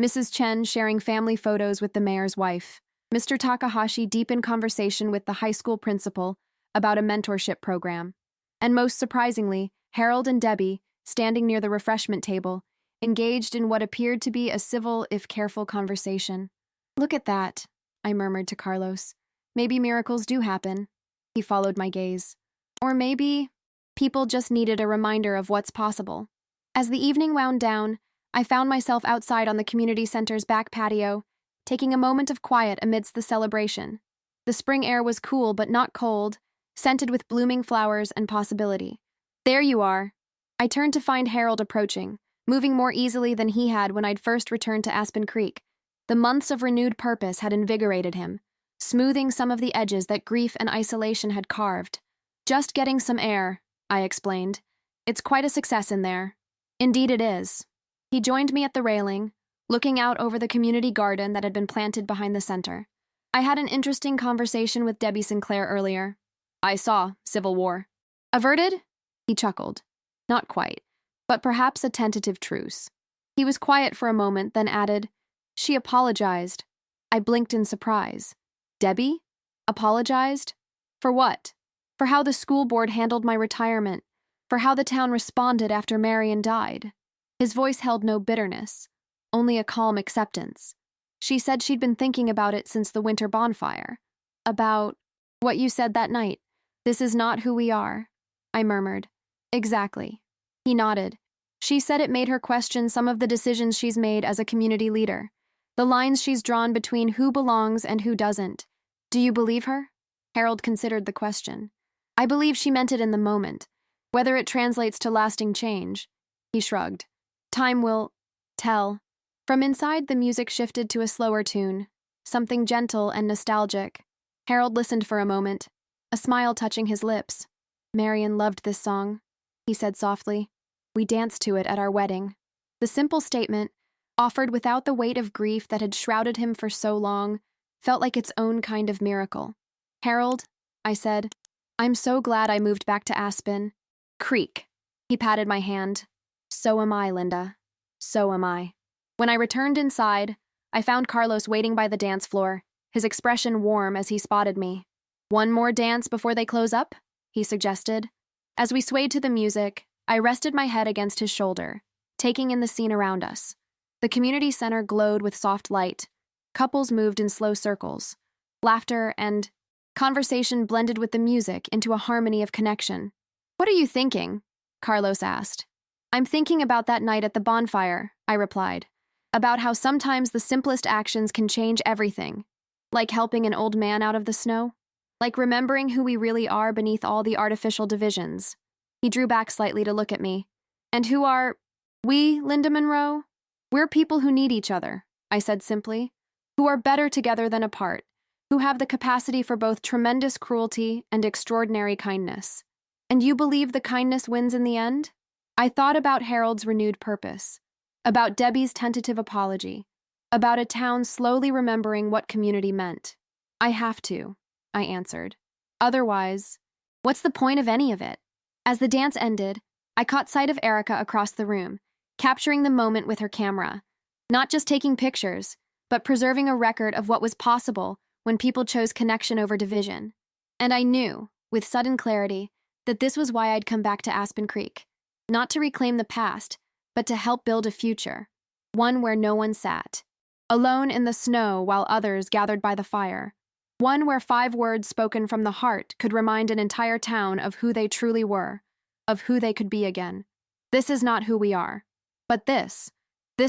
Mrs. Chen sharing family photos with the mayor's wife. Mr. Takahashi deep in conversation with the high school principal about a mentorship program. And most surprisingly, Harold and Debbie, standing near the refreshment table, engaged in what appeared to be a civil, if careful, conversation. "Look at that," I murmured to Carlos. "Maybe miracles do happen." He followed my gaze. Or maybe people just needed a reminder of what's possible. As the evening wound down, I found myself outside on the community center's back patio, taking a moment of quiet amidst the celebration. The spring air was cool but not cold, scented with blooming flowers and possibility. "There you are." I turned to find Harold approaching, moving more easily than he had when I'd first returned to Aspen Creek. The months of renewed purpose had invigorated him, smoothing some of the edges that grief and isolation had carved. "Just getting some air," I explained. "It's quite a success in there." "Indeed it is." He joined me at the railing, looking out over the community garden that had been planted behind the center. "I had an interesting conversation with Debbie Sinclair earlier." "I saw. Civil War." "Averted?" He chuckled. "Not quite, but perhaps a tentative truce." He was quiet for a moment, then added, "She apologized." I blinked in surprise. "Debbie? Apologized? For what?" "For how the school board handled my retirement, for how the town responded after Marion died." His voice held no bitterness, only a calm acceptance. "She said she'd been thinking about it since the winter bonfire. About what you said that night. This is not who we are." I murmured. "Exactly." He nodded. "She said it made her question some of the decisions she's made as a community leader, the lines she's drawn between who belongs and who doesn't." "Do you believe her?" Harold considered the question. "I believe she meant it in the moment. Whether it translates to lasting change." He shrugged. "Time will tell." From inside, the music shifted to a slower tune, something gentle and nostalgic. Harold listened for a moment, a smile touching his lips. "Marion loved this song," he said softly. "We danced to it at our wedding." The simple statement, offered without the weight of grief that had shrouded him for so long, felt like its own kind of miracle. "Harold," I said, "I'm so glad I moved back to Aspen Creek." He patted my hand. "So am I, Linda. So am I." When I returned inside, I found Carlos waiting by the dance floor, his expression warm as he spotted me. "One more dance before they close up?" he suggested. As we swayed to the music, I rested my head against his shoulder, taking in the scene around us. The community center glowed with soft light. Couples moved in slow circles. Laughter and conversation blended with the music into a harmony of connection. "What are you thinking?" Carlos asked. "I'm thinking about that night at the bonfire," I replied. "About how sometimes the simplest actions can change everything. Like helping an old man out of the snow. Like remembering who we really are beneath all the artificial divisions." He drew back slightly to look at me. "And who are we, Linda Monroe?" "We're people who need each other," I said simply. "Who are better together than apart. Who have the capacity for both tremendous cruelty and extraordinary kindness." "And you believe the kindness wins in the end?" I thought about Harold's renewed purpose, about Debbie's tentative apology, about a town slowly remembering what community meant. "I have to," I answered. "Otherwise, what's the point of any of it?" As the dance ended, I caught sight of Erica across the room, capturing the moment with her camera, not just taking pictures, but preserving a record of what was possible when people chose connection over division. And I knew, with sudden clarity, that this was why I'd come back to Aspen Creek. Not to reclaim the past, but to help build a future. One where no one sat, alone in the snow while others gathered by the fire. One where 5 words spoken from the heart could remind an entire town of who they truly were, of who they could be again. This is not who we are. But this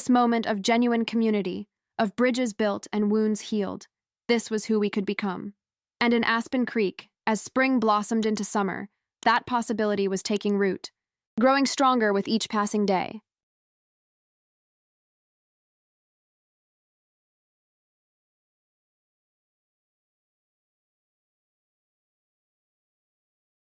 moment of genuine community, of bridges built and wounds healed, this was who we could become. And in Aspen Creek, as spring blossomed into summer, that possibility was taking root, growing stronger with each passing day.